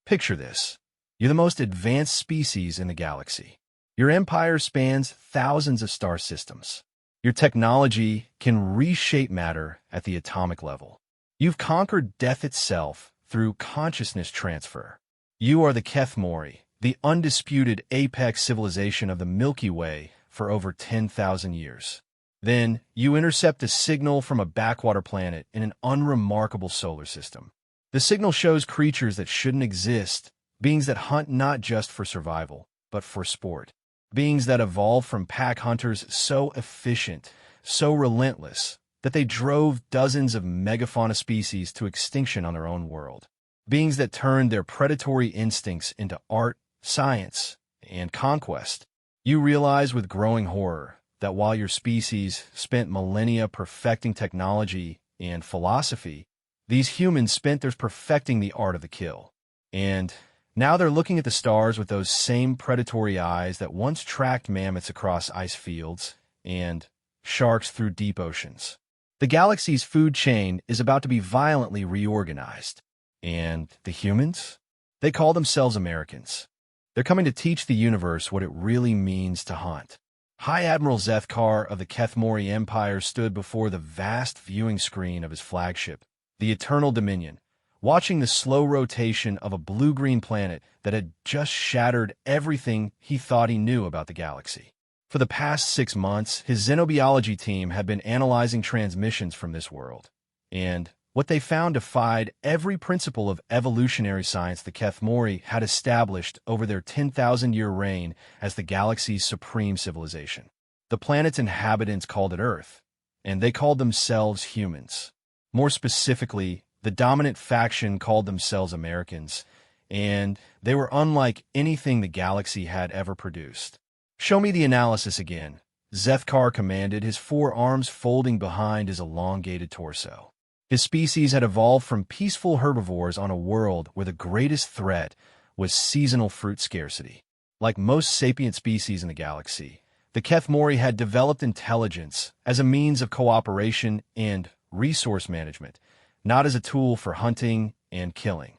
Picture this. You're the most advanced species in the galaxy. Your empire spans thousands of star systems. Your technology can reshape matter at the atomic level. You've conquered death itself through consciousness transfer. You are the Kethmori, the undisputed apex civilization of the Milky Way for over 10,000 years. Then, you intercept a signal from a backwater planet in an unremarkable solar system. The signal shows creatures that shouldn't exist, beings that hunt not just for survival, but for sport. Beings that evolved from pack hunters so efficient, so relentless, that they drove dozens of megafauna species to extinction on their own world. Beings that turned their predatory instincts into art, science, and conquest. You realize with growing horror that while your species spent millennia perfecting technology and philosophy, these humans spent theirs perfecting the art of the kill. And now they're looking at the stars with those same predatory eyes that once tracked mammoths across ice fields and sharks through deep oceans. The galaxy's food chain is about to be violently reorganized. And the humans? They call themselves Americans. They're coming to teach the universe what it really means to hunt. High Admiral Zethkar of the Kethmori Empire stood before the vast viewing screen of his flagship, the Eternal Dominion, watching the slow rotation of a blue-green planet that had just shattered everything he thought he knew about the galaxy. For the past 6 months, his xenobiology team had been analyzing transmissions from this world, and what they found defied every principle of evolutionary science the Kethmori had established over their 10,000-year reign as the galaxy's supreme civilization. The planet's inhabitants called it Earth, and they called themselves humans. More specifically, the dominant faction called themselves Americans, and they were unlike anything the galaxy had ever produced. "Show me the analysis again," Zethkar commanded, his 4 arms folding behind his elongated torso. His species had evolved from peaceful herbivores on a world where the greatest threat was seasonal fruit scarcity. Like most sapient species in the galaxy, the Kethmori had developed intelligence as a means of cooperation and resource management, not as a tool for hunting and killing.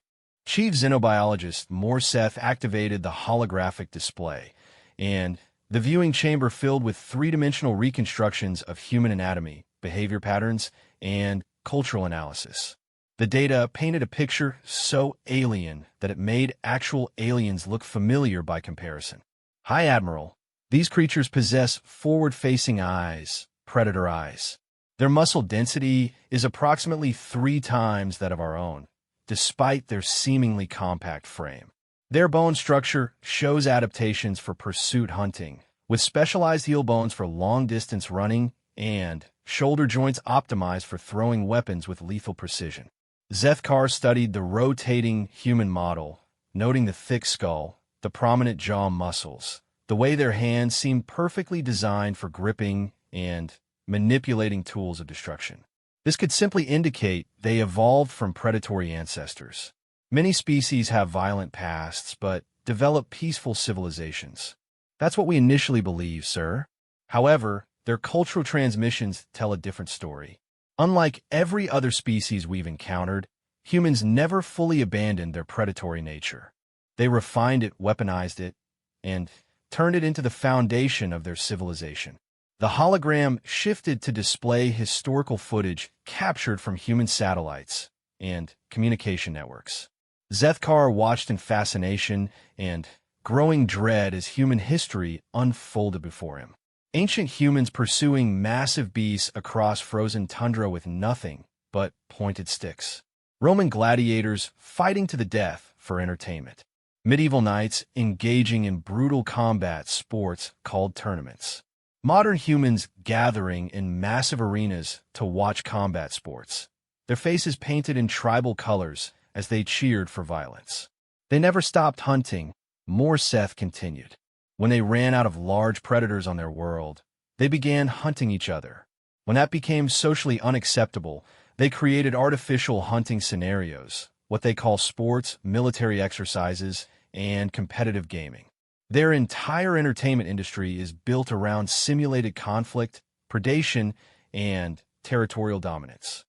Chief Xenobiologist Morseth activated the holographic display, and the viewing chamber filled with 3-dimensional reconstructions of human anatomy, behavior patterns, and cultural analysis. The data painted a picture so alien that it made actual aliens look familiar by comparison. High Admiral, these creatures possess forward-facing eyes, predator eyes. Their muscle density is approximately 3 times that of our own, despite their seemingly compact frame. Their bone structure shows adaptations for pursuit hunting, with specialized heel bones for long-distance running and shoulder joints optimized for throwing weapons with lethal precision. Zethkar studied the rotating human model, noting the thick skull, the prominent jaw muscles, the way their hands seemed perfectly designed for gripping and manipulating tools of destruction. This could simply indicate they evolved from predatory ancestors. Many species have violent pasts, but develop peaceful civilizations. That's what we initially believed, sir. However, their cultural transmissions tell a different story. Unlike every other species we've encountered, humans never fully abandoned their predatory nature. They refined it, weaponized it, and turned it into the foundation of their civilization. The hologram shifted to display historical footage captured from human satellites and communication networks. Zethkar watched in fascination and growing dread as human history unfolded before him. Ancient humans pursuing massive beasts across frozen tundra with nothing but pointed sticks. Roman gladiators fighting to the death for entertainment. Medieval knights engaging in brutal combat sports called tournaments. Modern humans gathering in massive arenas to watch combat sports, their faces painted in tribal colors as they cheered for violence. They never stopped hunting, Morseth continued. When they ran out of large predators on their world, they began hunting each other. When that became socially unacceptable, they created artificial hunting scenarios, what they call sports, military exercises, and competitive gaming. Their entire entertainment industry is built around simulated conflict, predation, and territorial dominance.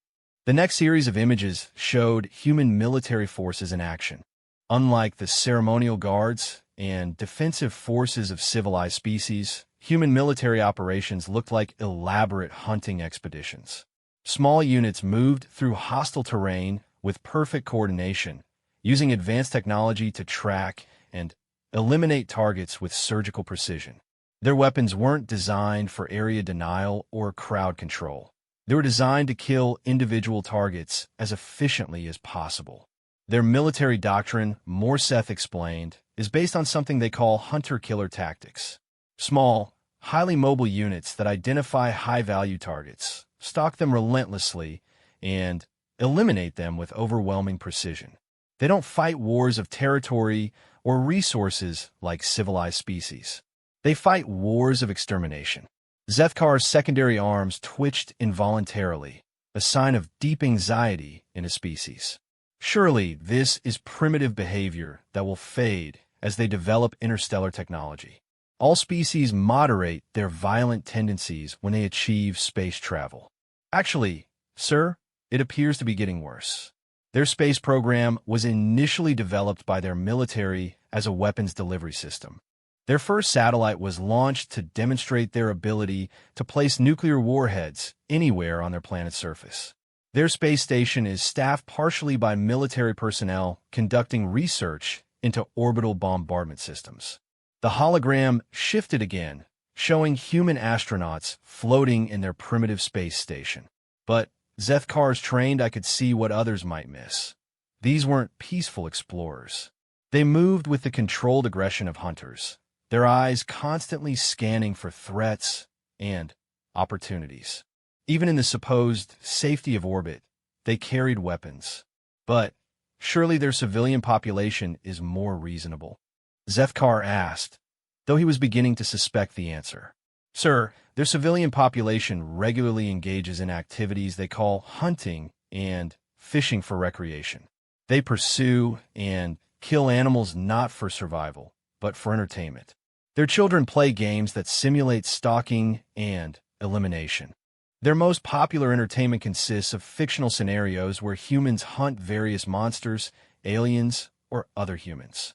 The next series of images showed human military forces in action. Unlike the ceremonial guards and defensive forces of civilized species, human military operations looked like elaborate hunting expeditions. Small units moved through hostile terrain with perfect coordination, using advanced technology to track and eliminate targets with surgical precision. Their weapons weren't designed for area denial or crowd control. They were designed to kill individual targets as efficiently as possible. Their military doctrine, Morseth explained, is based on something they call hunter-killer tactics. Small, highly mobile units that identify high-value targets, stalk them relentlessly, and eliminate them with overwhelming precision. They don't fight wars of territory or resources like civilized species. They fight wars of extermination. Zethkar's secondary arms twitched involuntarily, a sign of deep anxiety in a species. Surely this is primitive behavior that will fade as they develop interstellar technology. All species moderate their violent tendencies when they achieve space travel. Actually, sir, it appears to be getting worse. Their space program was initially developed by their military as a weapons delivery system. Their first satellite was launched to demonstrate their ability to place nuclear warheads anywhere on their planet's surface. Their space station is staffed partially by military personnel conducting research into orbital bombardment systems. The hologram shifted again, showing human astronauts floating in their primitive space station. But Zethkar's trained I could see what others might miss. These weren't peaceful explorers. They moved with the controlled aggression of hunters, their eyes constantly scanning for threats and opportunities. Even in the supposed safety of orbit, they carried weapons. But surely their civilian population is more reasonable. Zethkar asked, though he was beginning to suspect the answer. Sir, their civilian population regularly engages in activities they call hunting and fishing for recreation. They pursue and kill animals not for survival, but for entertainment. Their children play games that simulate stalking and elimination. Their most popular entertainment consists of fictional scenarios where humans hunt various monsters, aliens, or other humans.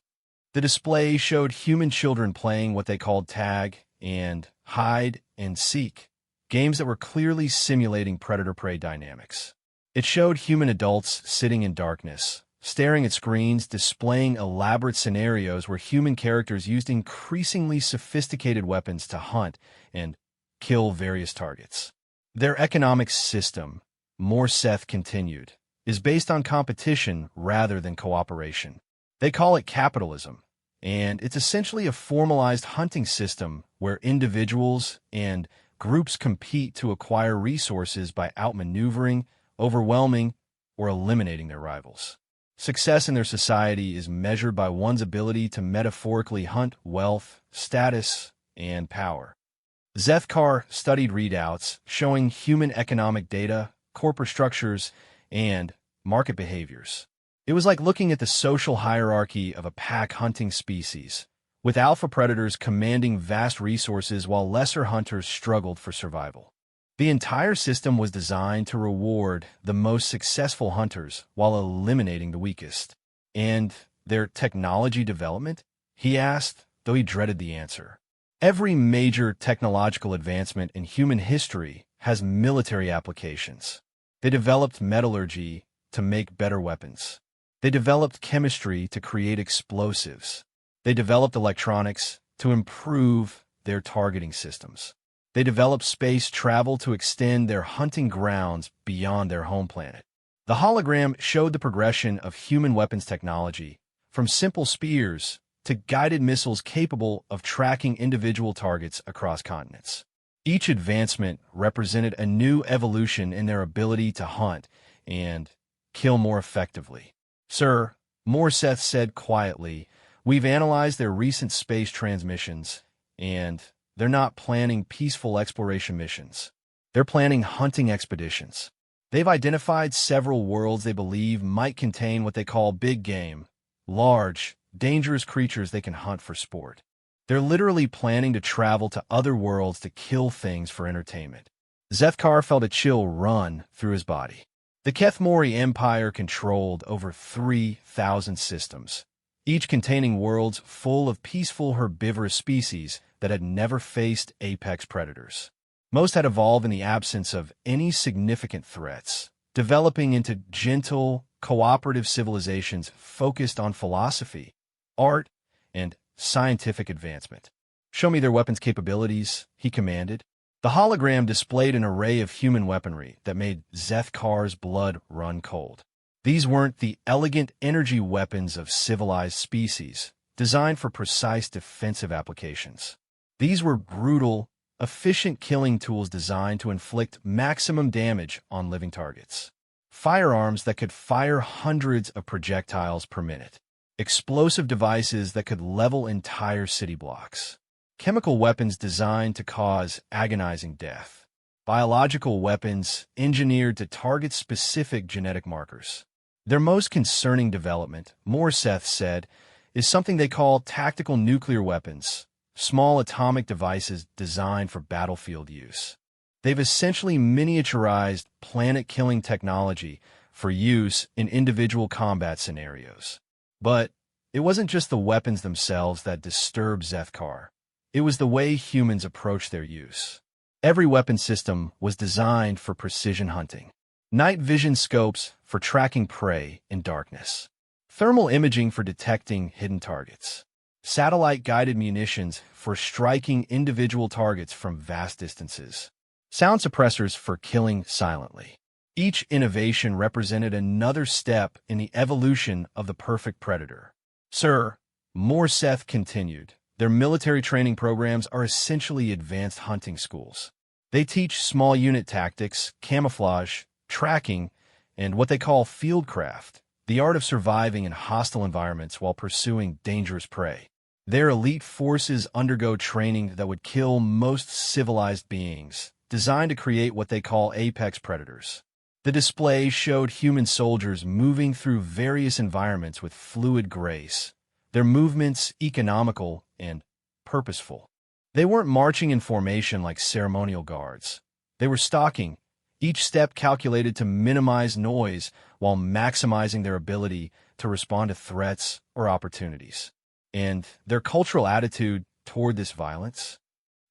The display showed human children playing what they called tag and hide and seek, games that were clearly simulating predator-prey dynamics. It showed human adults sitting in darkness, staring at screens displaying elaborate scenarios where human characters used increasingly sophisticated weapons to hunt and kill various targets. Their economic system, Morseth continued, is based on competition rather than cooperation. They call it capitalism, and it's essentially a formalized hunting system where individuals and groups compete to acquire resources by outmaneuvering, overwhelming, or eliminating their rivals. Success in their society is measured by one's ability to metaphorically hunt wealth, status, and power. Zethkar studied readouts showing human economic data, corporate structures, and market behaviors. It was like looking at the social hierarchy of a pack-hunting species, with alpha predators commanding vast resources while lesser hunters struggled for survival. The entire system was designed to reward the most successful hunters while eliminating the weakest. And their technology development? He asked, though he dreaded the answer. Every major technological advancement in human history has military applications. They developed metallurgy to make better weapons. They developed chemistry to create explosives. They developed electronics to improve their targeting systems. They developed space travel to extend their hunting grounds beyond their home planet. The hologram showed the progression of human weapons technology, from simple spears to guided missiles capable of tracking individual targets across continents. Each advancement represented a new evolution in their ability to hunt and kill more effectively. Sir, Morseth said quietly, we've analyzed their recent space transmissions, and they're not planning peaceful exploration missions. They're planning hunting expeditions. They've identified several worlds they believe might contain what they call big game, large, dangerous creatures they can hunt for sport. They're literally planning to travel to other worlds to kill things for entertainment. Zethkar felt a chill run through his body. The Kethmori Empire controlled over 3,000 systems, each containing worlds full of peaceful herbivorous species that had never faced apex predators. Most had evolved in the absence of any significant threats, developing into gentle, cooperative civilizations focused on philosophy, art, and scientific advancement. "Show me their weapons capabilities," he commanded. The hologram displayed an array of human weaponry that made Zethkar's blood run cold. These weren't the elegant energy weapons of civilized species, designed for precise defensive applications. These were brutal, efficient killing tools designed to inflict maximum damage on living targets. Firearms that could fire hundreds of projectiles per minute. Explosive devices that could level entire city blocks. Chemical weapons designed to cause agonizing death. Biological weapons engineered to target specific genetic markers. Their most concerning development, Morseth said, is something they call tactical nuclear weapons, small atomic devices designed for battlefield use. They've essentially miniaturized planet-killing technology for use in individual combat scenarios. But it wasn't just the weapons themselves that disturbed Zethkar. It was the way humans approached their use. Every weapon system was designed for precision hunting. Night vision scopes for tracking prey in darkness. Thermal imaging for detecting hidden targets. Satellite-guided munitions for striking individual targets from vast distances. Sound suppressors for killing silently. Each innovation represented another step in the evolution of the perfect predator. "Sir," Morseth continued, "their military training programs are essentially advanced hunting schools. They teach small unit tactics, camouflage, tracking, and what they call fieldcraft, the art of surviving in hostile environments while pursuing dangerous prey. Their elite forces undergo training that would kill most civilized beings, designed to create what they call apex predators." The display showed human soldiers moving through various environments with fluid grace, their movements economical and purposeful. They weren't marching in formation like ceremonial guards. They were stalking, each step calculated to minimize noise while maximizing their ability to respond to threats or opportunities. And their cultural attitude toward this violence?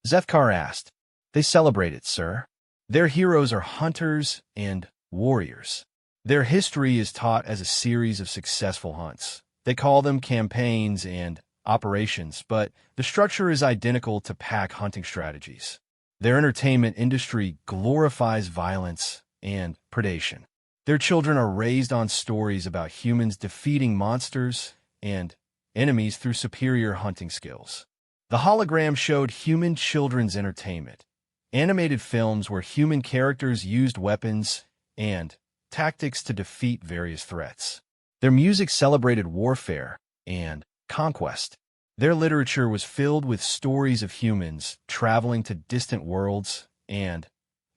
Zethkar asked. "They celebrate it, sir. Their heroes are hunters and warriors. Their history is taught as a series of successful hunts. They call them campaigns and operations, but the structure is identical to pack hunting strategies. Their entertainment industry glorifies violence and predation. Their children are raised on stories about humans defeating monsters and enemies through superior hunting skills." The hologram showed human children's entertainment, animated films where human characters used weapons and tactics to defeat various threats. Their music celebrated warfare and conquest. Their literature was filled with stories of humans traveling to distant worlds and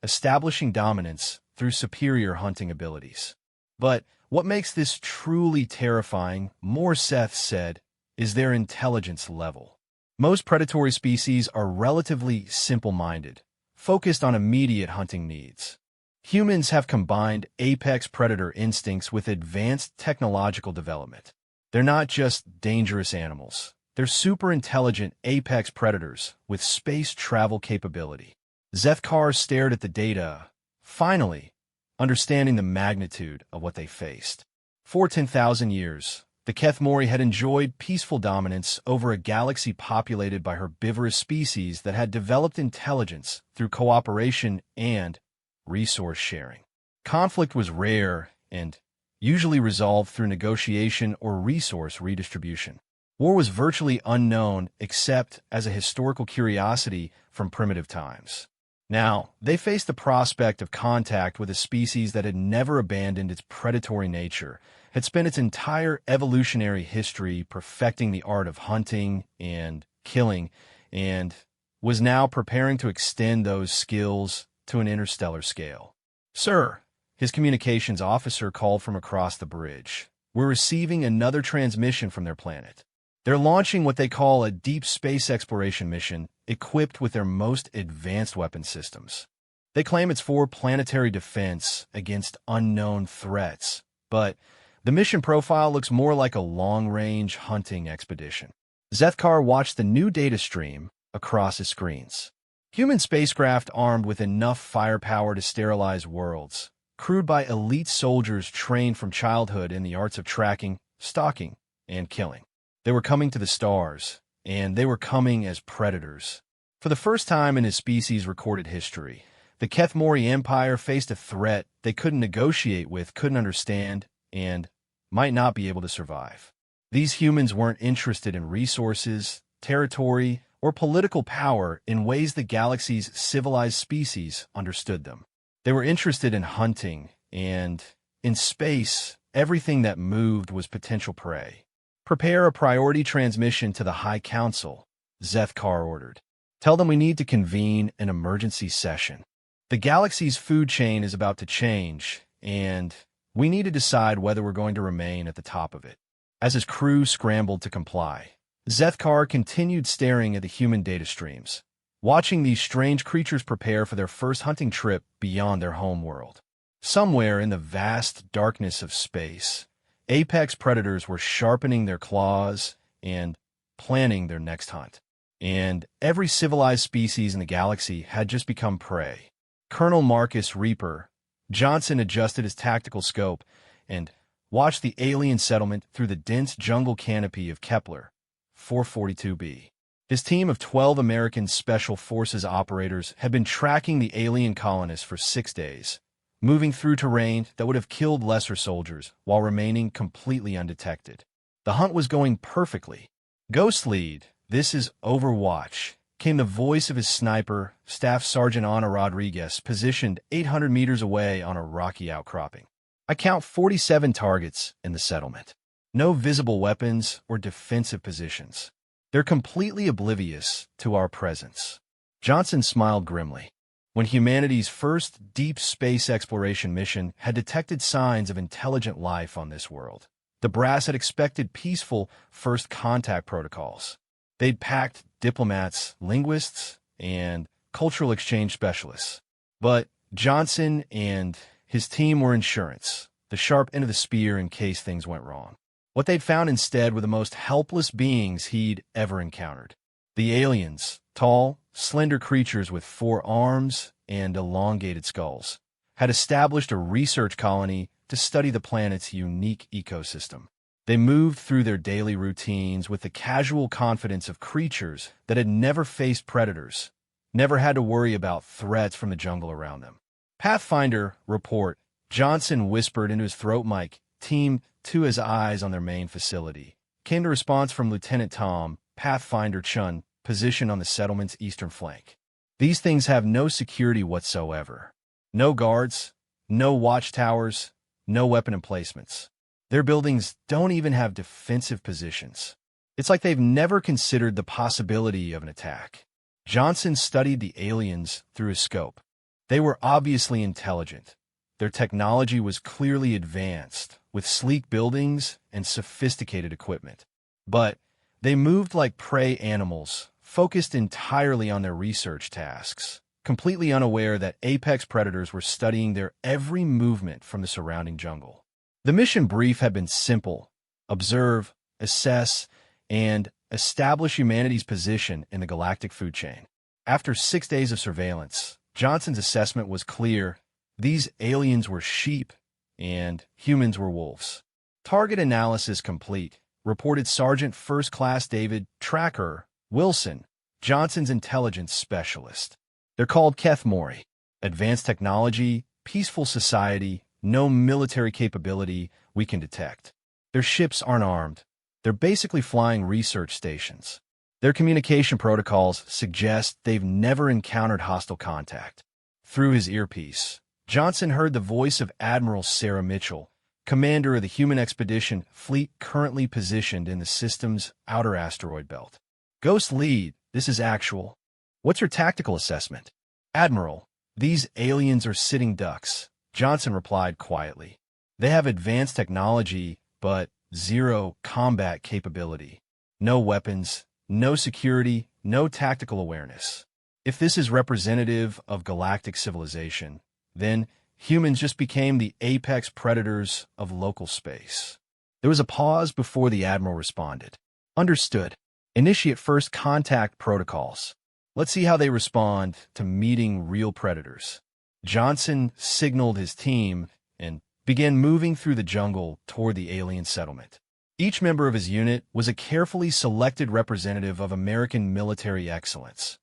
establishing dominance through superior hunting abilities. But what makes this truly terrifying, Morseth said, is their intelligence level. Most predatory species are relatively simple-minded, focused on immediate hunting needs. Humans have combined apex predator instincts with advanced technological development. They're not just dangerous animals. They're super-intelligent apex predators with space travel capability. Zethkar stared at the data, finally understanding the magnitude of what they faced. For 10,000 years, the Kethmori had enjoyed peaceful dominance over a galaxy populated by herbivorous species that had developed intelligence through cooperation and resource sharing. Conflict was rare and usually resolved through negotiation or resource redistribution. War was virtually unknown except as a historical curiosity from primitive times. Now, they faced the prospect of contact with a species that had never abandoned its predatory nature, had spent its entire evolutionary history perfecting the art of hunting and killing, and was now preparing to extend those skills to an interstellar scale. "Sir," his communications officer called from across the bridge, "we're receiving another transmission from their planet. They're launching what they call a deep space exploration mission equipped with their most advanced weapon systems. They claim it's for planetary defense against unknown threats, but The mission profile looks more like a long-range hunting expedition. Zethkar watched the new data stream across his screens. Human spacecraft armed with enough firepower to sterilize worlds, crewed by elite soldiers trained from childhood in the arts of tracking, stalking, and killing. They were coming to the stars, and they were coming as predators. For the first time in his species' recorded history, the Kethmori Empire faced a threat they couldn't negotiate with, couldn't understand, and might not be able to survive. These humans weren't interested in resources, territory, or political power in ways the galaxy's civilized species understood them. They were interested in hunting, and in space, everything that moved was potential prey. Prepare a priority transmission to the High Council, Zethkar ordered. Tell them we need to convene an emergency session. The galaxy's food chain is about to change, and we need to decide whether we're going to remain at the top of it. As his crew scrambled to comply, Zethkar continued staring at the human data streams, watching these strange creatures prepare for their first hunting trip beyond their home world. Somewhere in the vast darkness of space, apex predators were sharpening their claws and planning their next hunt. And every civilized species in the galaxy had just become prey. Colonel Marcus Reaper Johnson adjusted his tactical scope and watched the alien settlement through the dense jungle canopy of Kepler 442b. His team of 12 American Special Forces operators had been tracking the alien colonists for 6 days, moving through terrain that would have killed lesser soldiers while remaining completely undetected. The hunt was going perfectly. Ghost Lead, this is Overwatch, came the voice of his sniper, Staff Sergeant Ana Rodriguez, positioned 800 meters away on a rocky outcropping. I count 47 targets in the settlement. No visible weapons or defensive positions. They're completely oblivious to our presence. Johnson smiled grimly. When humanity's first deep space exploration mission had detected signs of intelligent life on this world, the brass had expected peaceful first contact protocols. They'd packed diplomats, linguists, and cultural exchange specialists. But Johnson and his team were insurance, the sharp end of the spear in case things went wrong. What they'd found instead were the most helpless beings he'd ever encountered. The aliens, tall, slender creatures with 4 arms and elongated skulls, had established a research colony to study the planet's unique ecosystem. They moved through their daily routines with the casual confidence of creatures that had never faced predators, never had to worry about threats from the jungle around them. Pathfinder, report, Johnson whispered into his throat mic. Team 2 has eyes on their main facility. Came the response from Lieutenant Tom, Pathfinder Chun, positioned on the settlement's eastern flank. These things have no security whatsoever. No guards, no watchtowers, no weapon emplacements. Their buildings don't even have defensive positions. It's like they've never considered the possibility of an attack. Johnson studied the aliens through his scope. They were obviously intelligent. Their technology was clearly advanced, with sleek buildings and sophisticated equipment. But they moved like prey animals, focused entirely on their research tasks, completely unaware that apex predators were studying their every movement from the surrounding jungle. The mission brief had been simple: observe, assess, and establish humanity's position in the galactic food chain. After 6 days of surveillance, Johnson's assessment was clear. These aliens were sheep, and humans were wolves. Target analysis complete, reported Sergeant First Class David Tracker Wilson, Johnson's intelligence specialist. They're called Kethmori. Advanced technology, peaceful society, no military capability we can detect. Their ships aren't armed. They're basically flying research stations. Their communication protocols suggest they've never encountered hostile contact. Through his earpiece, Johnson heard the voice of Admiral Sarah Mitchell, commander of the human expedition fleet currently positioned in the system's outer asteroid belt. Ghost Lead, this is actual. What's your tactical assessment? Admiral, these aliens are sitting ducks, Johnson replied quietly. They have advanced technology, but zero combat capability. No weapons, no security, no tactical awareness. If this is representative of galactic civilization, then humans just became the apex predators of local space. There was a pause before the Admiral responded. Understood. Initiate first contact protocols. Let's see how they respond to meeting real predators. Johnson signaled his team and began moving through the jungle toward the alien settlement. Each member of his unit was a carefully selected representative of American military excellence.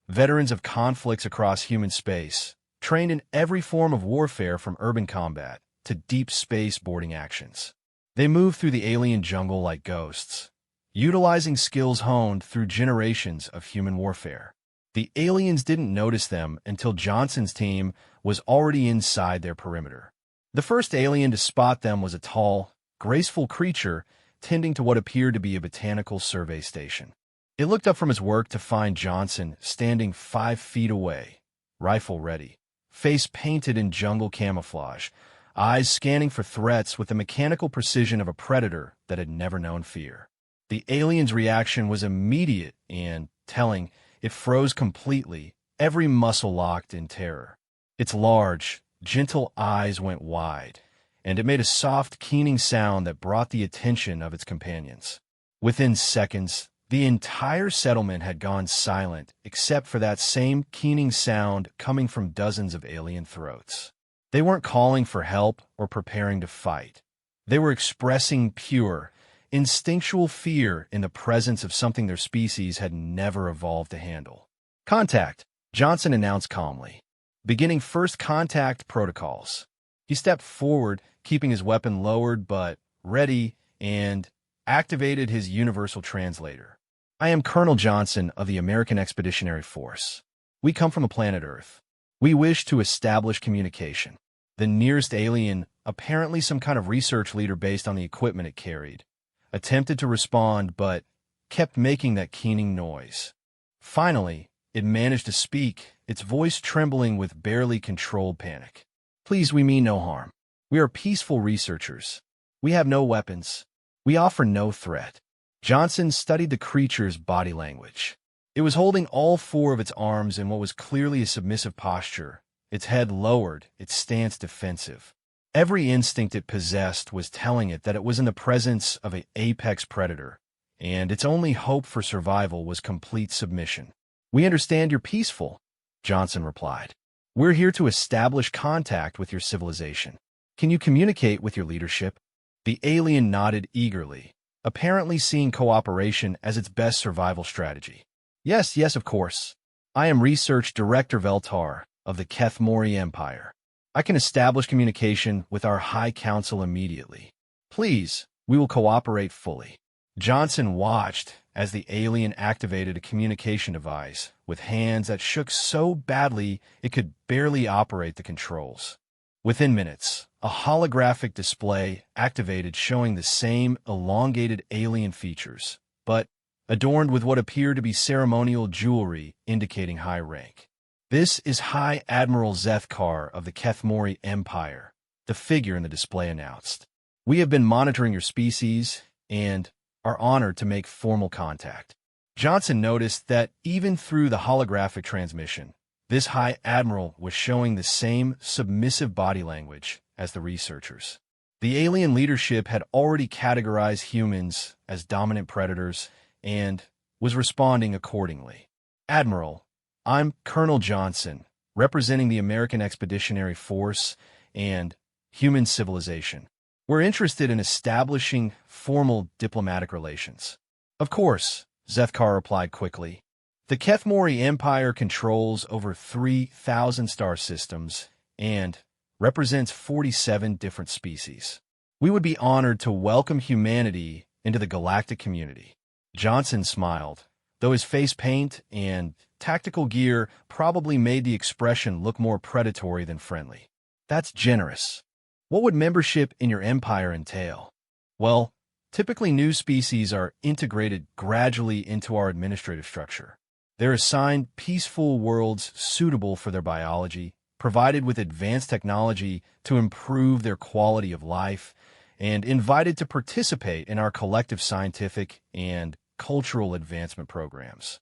Veterans of conflicts across human space, trained in every form of warfare from urban combat to deep space boarding actions. They moved through the alien jungle like ghosts, utilizing skills honed through generations of human warfare. The aliens didn't notice them until Johnson's team was already inside their perimeter. The first alien to spot them was a tall, graceful creature tending to what appeared to be a botanical survey station. It looked up from his work to find Johnson standing 5 feet away, rifle ready, face painted in jungle camouflage, eyes scanning for threats with the mechanical precision of a predator that had never known fear. The alien's reaction was immediate and telling. It froze completely, every muscle locked in terror. Its large, gentle eyes went wide, and it made a soft, keening sound that brought the attention of its companions. Within seconds, the entire settlement had gone silent except for that same keening sound coming from dozens of alien throats. They weren't calling for help or preparing to fight. They were expressing pure, instinctual fear in the presence of something their species had never evolved to handle. Contact, Johnson announced calmly, beginning first contact protocols. He stepped forward, keeping his weapon lowered but ready, and activated his universal translator. I am Colonel Johnson of the American Expeditionary Force. We come from the planet Earth. We wish to establish communication. The nearest alien, apparently some kind of research leader based on the equipment it carried, attempted to respond but kept making that keening noise. Finally, it managed to speak, its voice trembling with barely controlled panic. Please, we mean no harm. We are peaceful researchers. We have no weapons. We offer no threat. Johnson studied the creature's body language. It was holding all 4 of its arms in what was clearly a submissive posture, its head lowered, its stance defensive. Every instinct it possessed was telling it that it was in the presence of an apex predator, and its only hope for survival was complete submission. We understand you're peaceful, Johnson replied. We're here to establish contact with your civilization. Can you communicate with your leadership? The alien nodded eagerly, apparently seeing cooperation as its best survival strategy. Yes, of course. I am Research Director Veltar of the Kethmori Empire. I can establish communication with our High Council immediately. Please, we will cooperate fully. Johnson watched as the alien activated a communication device with hands that shook so badly it could barely operate the controls. Within minutes, a holographic display activated showing the same elongated alien features, but adorned with what appeared to be ceremonial jewelry indicating high rank. This is High Admiral Zethkar of the Kethmori Empire, the figure in the display announced. We have been monitoring your species and are honored to make formal contact. Johnson noticed that even through the holographic transmission, this High Admiral was showing the same submissive body language as the researchers. The alien leadership had already categorized humans as dominant predators and was responding accordingly. Admiral, I'm Colonel Johnson, representing the American Expeditionary Force and human civilization. We're interested in establishing formal diplomatic relations. Of course, Zethkar replied quickly. The Kethmori Empire controls over 3,000 star systems and represents 47 different species. We would be honored to welcome humanity into the galactic community. Johnson smiled, though his face paint and tactical gear probably made the expression look more predatory than friendly. That's generous. What would membership in your empire entail? Well, typically new species are integrated gradually into our administrative structure. They're assigned peaceful worlds suitable for their biology, provided with advanced technology to improve their quality of life, and invited to participate in our collective scientific and cultural advancement programs.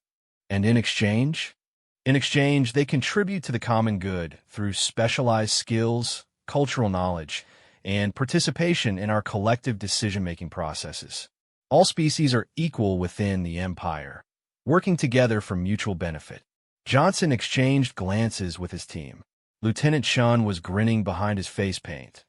And in exchange? In exchange, they contribute to the common good through specialized skills, cultural knowledge, and participation in our collective decision-making processes. All species are equal within the Empire, working together for mutual benefit. Johnson exchanged glances with his team. Lieutenant Shun was grinning behind his face paint.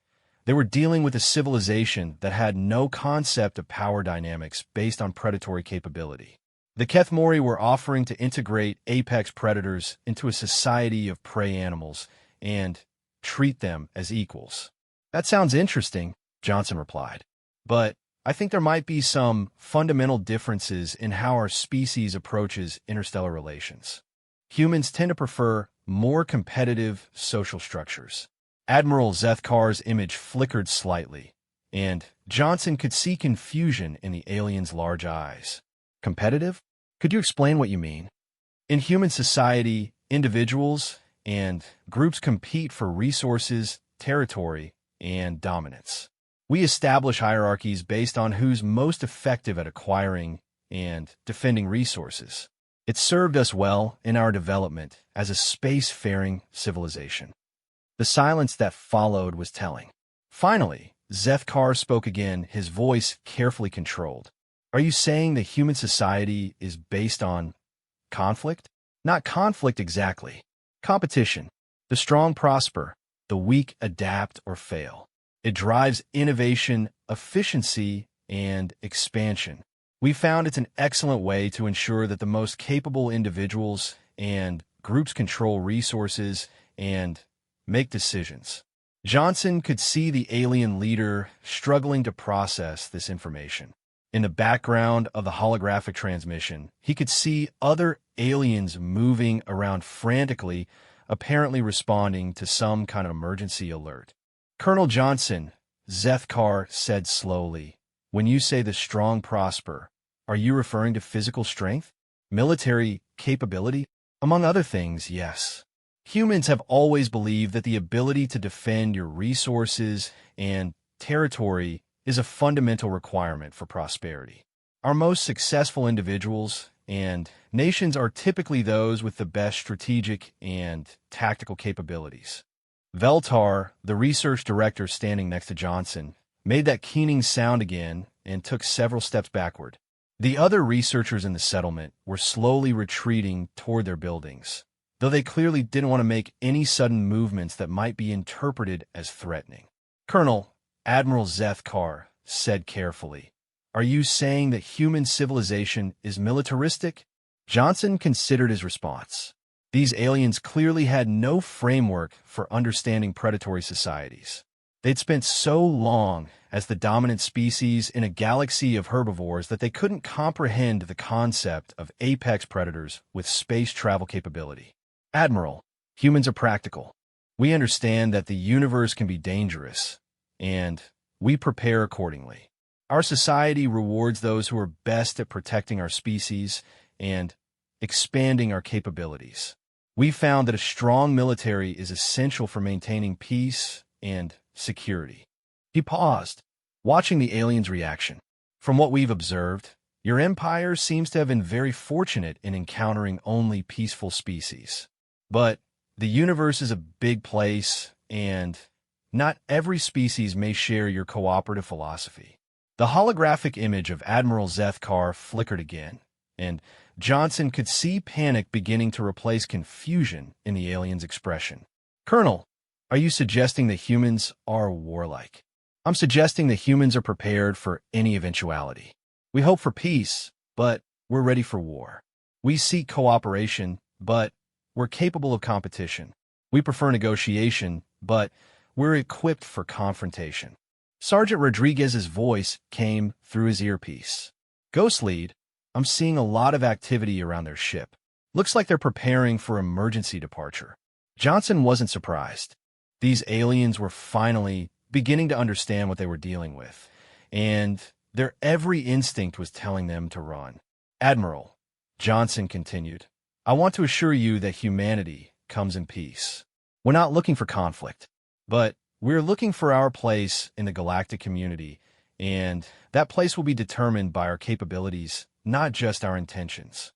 They were dealing with a civilization that had no concept of power dynamics based on predatory capability. The Kethmori were offering to integrate apex predators into a society of prey animals and treat them as equals. That sounds interesting, Johnson replied. But I think there might be some fundamental differences in how our species approaches interstellar relations. Humans tend to prefer more competitive social structures. Admiral Zethkar's image flickered slightly, and Johnson could see confusion in the alien's large eyes. Competitive? Could you explain what you mean? In human society, individuals and groups compete for resources, territory, and dominance. We establish hierarchies based on who's most effective at acquiring and defending resources. It served us well in our development as a spacefaring civilization. The silence that followed was telling. Finally, Zethkar spoke again, his voice carefully controlled. Are you saying that human society is based on conflict? Not conflict exactly. Competition. The strong prosper, the weak adapt or fail. It drives innovation, efficiency, and expansion. We found it's an excellent way to ensure that the most capable individuals and groups control resources and make decisions. Johnson could see the alien leader struggling to process this information. In the background of the holographic transmission, he could see other aliens moving around frantically, apparently responding to some kind of emergency alert. Colonel Johnson, Zethkar said slowly, when you say the strong prosper, are you referring to physical strength? Military capability? Among other things, yes. Humans have always believed that the ability to defend your resources and territory is a fundamental requirement for prosperity. Our most successful individuals and nations are typically those with the best strategic and tactical capabilities. Veltar, the research director standing next to Johnson, made that keening sound again and took several steps backward. The other researchers in the settlement were slowly retreating toward their buildings, though they clearly didn't want to make any sudden movements that might be interpreted as threatening. Colonel, Admiral Zethkar said carefully, are you saying that human civilization is militaristic? Johnson considered his response. These aliens clearly had no framework for understanding predatory societies. They'd spent so long as the dominant species in a galaxy of herbivores that they couldn't comprehend the concept of apex predators with space travel capability. Admiral, humans are practical. We understand that the universe can be dangerous, and we prepare accordingly. Our society rewards those who are best at protecting our species and expanding our capabilities. We found that a strong military is essential for maintaining peace and security. He paused, watching the alien's reaction. From what we've observed, your empire seems to have been very fortunate in encountering only peaceful species. But the universe is a big place, and not every species may share your cooperative philosophy. The holographic image of Admiral Zethkar flickered again, and Johnson could see panic beginning to replace confusion in the alien's expression. Colonel, are you suggesting that humans are warlike? I'm suggesting that humans are prepared for any eventuality. We hope for peace, but we're ready for war. We seek cooperation, but we're capable of competition. We prefer negotiation, but we're equipped for confrontation. Sergeant Rodriguez's voice came through his earpiece. Ghost Lead, I'm seeing a lot of activity around their ship. Looks like they're preparing for emergency departure. Johnson wasn't surprised. These aliens were finally beginning to understand what they were dealing with, and their every instinct was telling them to run. Admiral, Johnson continued, I want to assure you that humanity comes in peace. We're not looking for conflict, but we're looking for our place in the galactic community, and that place will be determined by our capabilities, not just our intentions.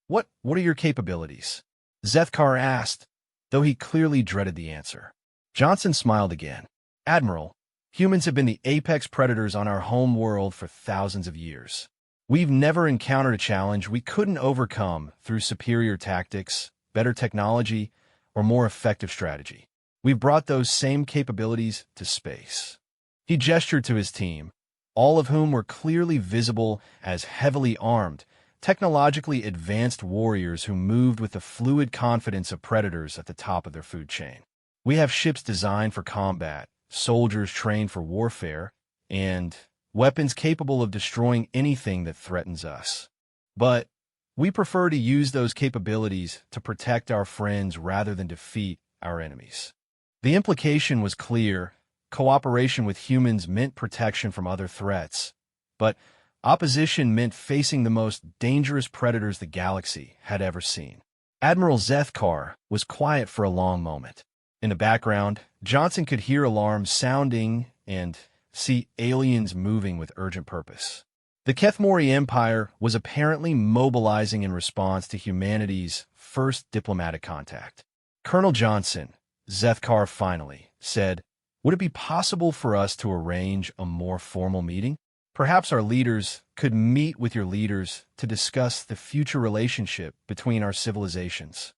What are your capabilities? Zethkar asked, though he clearly dreaded the answer. Johnson smiled again. Admiral, humans have been the apex predators on our home world for thousands of years. We've never encountered a challenge we couldn't overcome through superior tactics, better technology, or more effective strategy. We've brought those same capabilities to space. He gestured to his team, all of whom were clearly visible as heavily armed, technologically advanced warriors who moved with the fluid confidence of predators at the top of their food chain. We have ships designed for combat, soldiers trained for warfare, and weapons capable of destroying anything that threatens us. But we prefer to use those capabilities to protect our friends rather than defeat our enemies. The implication was clear. Cooperation with humans meant protection from other threats, but opposition meant facing the most dangerous predators the galaxy had ever seen. Admiral Zethkar was quiet for a long moment. In the background, Johnson could hear alarms sounding and see aliens moving with urgent purpose. The Kethmori Empire was apparently mobilizing in response to humanity's first diplomatic contact. Colonel Johnson, Zethkar finally, said, "Would it be possible for us to arrange a more formal meeting? Perhaps our leaders could meet with your leaders to discuss the future relationship between our civilizations."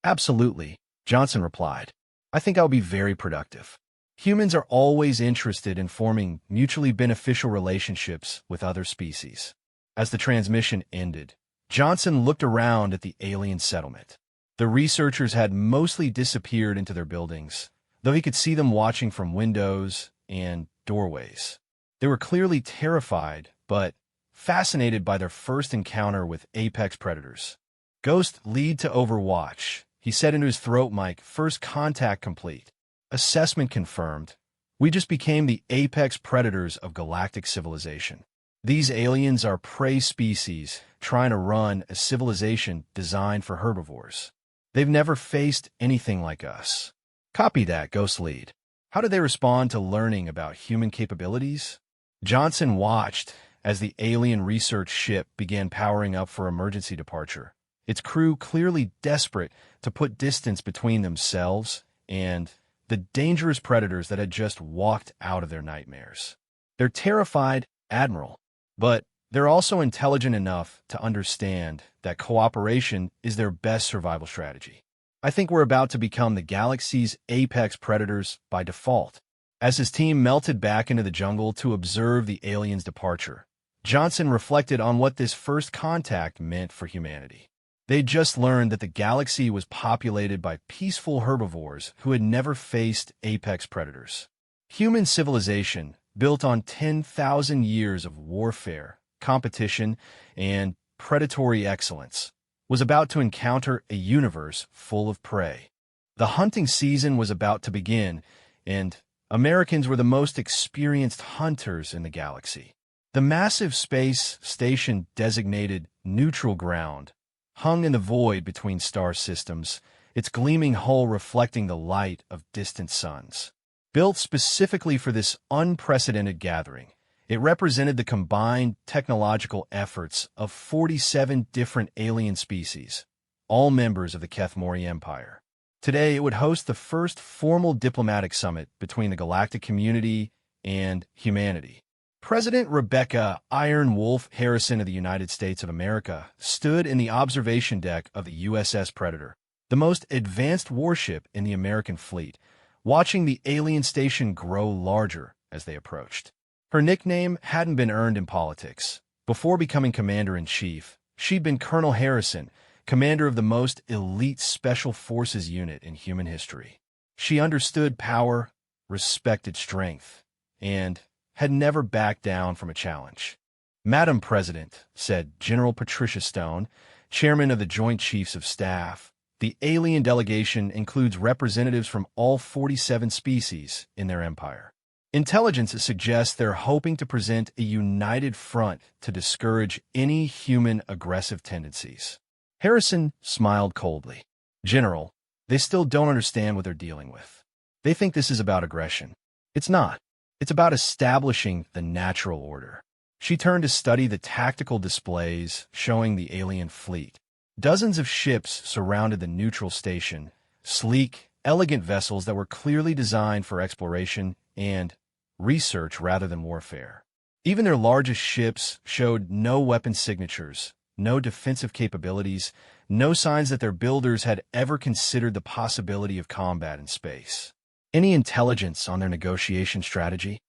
"Absolutely," Johnson replied. "I think I'll be very productive. Humans are always interested in forming mutually beneficial relationships with other species." As the transmission ended, Johnson looked around at the alien settlement. The researchers had mostly disappeared into their buildings, though he could see them watching from windows and doorways. They were clearly terrified, but fascinated by their first encounter with apex predators. "Ghost lead to Overwatch," he said into his throat mic. "First contact complete. Assessment confirmed. We just became the apex predators of galactic civilization. These aliens are prey species trying to run a civilization designed for herbivores. They've never faced anything like us." "Copy that, Ghost Lead. How did they respond to learning about human capabilities?" Johnson watched as the alien research ship began powering up for emergency departure, its crew clearly desperate to put distance between themselves and the dangerous predators that had just walked out of their nightmares. "They're terrified, Admiral, but they're also intelligent enough to understand that cooperation is their best survival strategy. I think we're about to become the galaxy's apex predators by default." As his team melted back into the jungle to observe the aliens' departure, Johnson reflected on what this first contact meant for humanity. They'd just learned that the galaxy was populated by peaceful herbivores who had never faced apex predators. Human civilization, built on 10,000 years of warfare, competition, and predatory excellence, was about to encounter a universe full of prey. The hunting season was about to begin, and Americans were the most experienced hunters in the galaxy. The massive space station designated neutral ground hung in the void between star systems, its gleaming hull reflecting the light of distant suns. Built specifically for this unprecedented gathering, it represented the combined technological efforts of 47 different alien species, all members of the Kethmori Empire. Today, it would host the first formal diplomatic summit between the galactic community and humanity. President Rebecca Iron Wolf Harrison of the United States of America stood in the observation deck of the USS Predator, the most advanced warship in the American fleet, watching the alien station grow larger as they approached. Her nickname hadn't been earned in politics. Before becoming commander-in-chief, she'd been Colonel Harrison, commander of the most elite special forces unit in human history. She understood power, respected strength, and had never backed down from a challenge. "Madam President," said General Patricia Stone, chairman of the Joint Chiefs of Staff, "the alien delegation includes representatives from all 47 species in their empire. Intelligence suggests they're hoping to present a united front to discourage any human aggressive tendencies." Harrison smiled coldly. "General, they still don't understand what they're dealing with. They think this is about aggression. It's not. It's about establishing the natural order." She turned to study the tactical displays showing the alien fleet. Dozens of ships surrounded the neutral station, sleek elegant vessels that were clearly designed for exploration and research rather than warfare. Even their largest ships showed no weapon signatures, no defensive capabilities, no signs that their builders had ever considered the possibility of combat in space. Any intelligence on their negotiation strategy?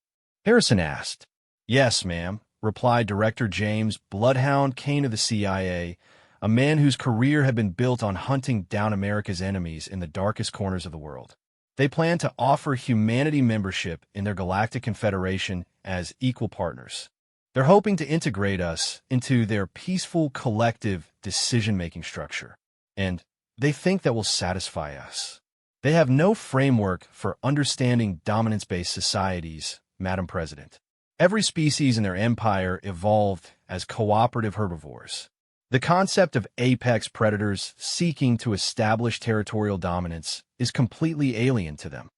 Harrison asked. Yes, ma'am, replied Director James Bloodhound Kane of the CIA, a man whose career had been built on hunting down America's enemies in the darkest corners of the world. They plan to offer humanity membership in their Galactic Confederation as equal partners. They're hoping to integrate us into their peaceful collective decision-making structure, and they think that will satisfy us. They have no framework for understanding dominance-based societies, Madam President. Every species in their empire evolved as cooperative herbivores. The concept of apex predators seeking to establish territorial dominance is completely alien to them.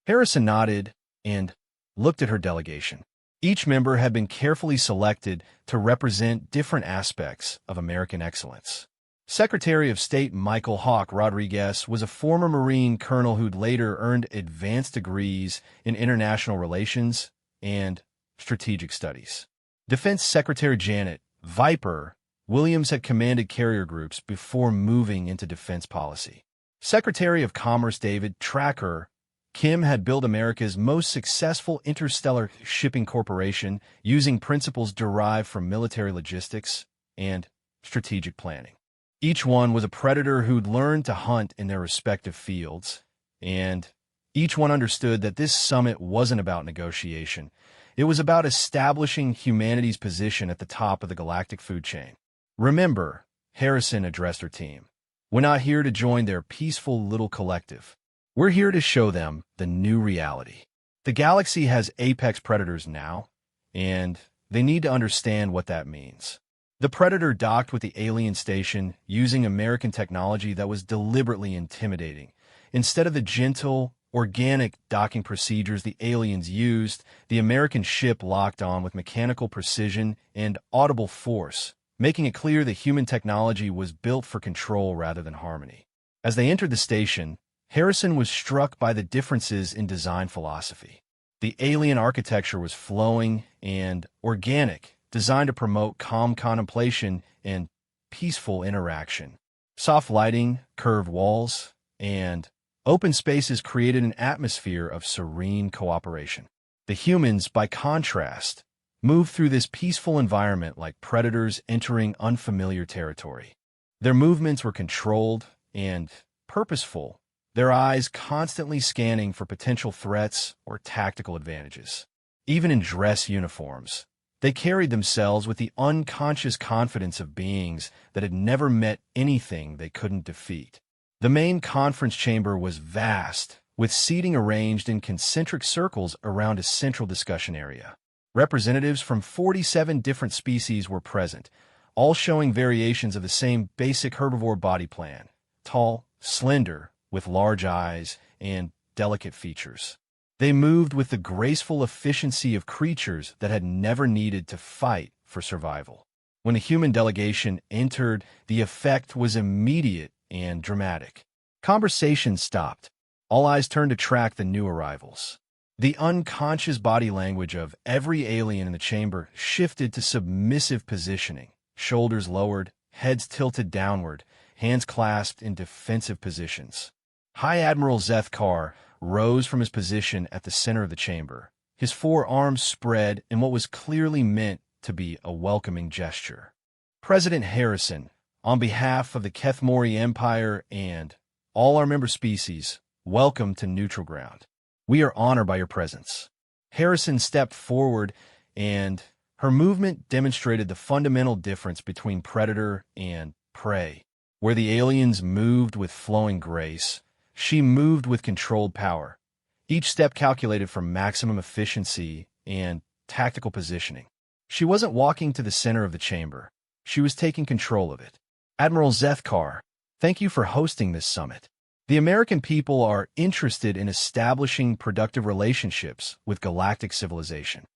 Harrison nodded and looked at her delegation. Each member had been carefully selected to represent different aspects of American excellence. Secretary of State Michael Hawk Rodriguez was a former Marine colonel who'd later earned advanced degrees in international relations and strategic studies. Defense Secretary Janet Viper Williams had commanded carrier groups before moving into defense policy. Secretary of Commerce David Tracker Kim had built America's most successful interstellar shipping corporation using principles derived from military logistics and strategic planning. Each one was a predator who'd learned to hunt in their respective fields, and each one understood that this summit wasn't about negotiation. It was about establishing humanity's position at the top of the galactic food chain. Remember, Harrison addressed her team, we're not here to join their peaceful little collective. We're here to show them the new reality. The galaxy has apex predators now, and they need to understand what that means. The Predator docked with the alien station using American technology that was deliberately intimidating. Instead of the gentle, organic docking procedures the aliens used, the American ship locked on with mechanical precision and audible force, making it clear that human technology was built for control rather than harmony. As they entered the station, Harrison was struck by the differences in design philosophy. The alien architecture was flowing and organic, designed to promote calm contemplation and peaceful interaction. Soft lighting, curved walls, and open spaces created an atmosphere of serene cooperation. The humans, by contrast, moved through this peaceful environment like predators entering unfamiliar territory. Their movements were controlled and purposeful, their eyes constantly scanning for potential threats or tactical advantages. Even in dress uniforms, they carried themselves with the unconscious confidence of beings that had never met anything they couldn't defeat. The main conference chamber was vast, with seating arranged in concentric circles around a central discussion area. Representatives from 47 different species were present, all showing variations of the same basic herbivore body plan: tall, slender, with large eyes and delicate features. They moved with the graceful efficiency of creatures that had never needed to fight for survival. When the human delegation entered, the effect was immediate and dramatic. Conversation stopped. All eyes turned to track the new arrivals. The unconscious body language of every alien in the chamber shifted to submissive positioning, shoulders lowered, heads tilted downward, hands clasped in defensive positions. High Admiral Zeth Carr rose from his position at the center of the chamber, his forearms spread in what was clearly meant to be a welcoming gesture. President Harrison, on behalf of the Kethmori Empire and all our member species, welcome to neutral ground. We are honored by your presence. Harrison stepped forward, and her movement demonstrated the fundamental difference between predator and prey. Where the aliens moved with flowing grace, she moved with controlled power, each step calculated for maximum efficiency and tactical positioning. She wasn't walking to the center of the chamber. She was taking control of it. Admiral Zeth Carr, thank you for hosting this summit. The American people are interested in establishing productive relationships with galactic civilization.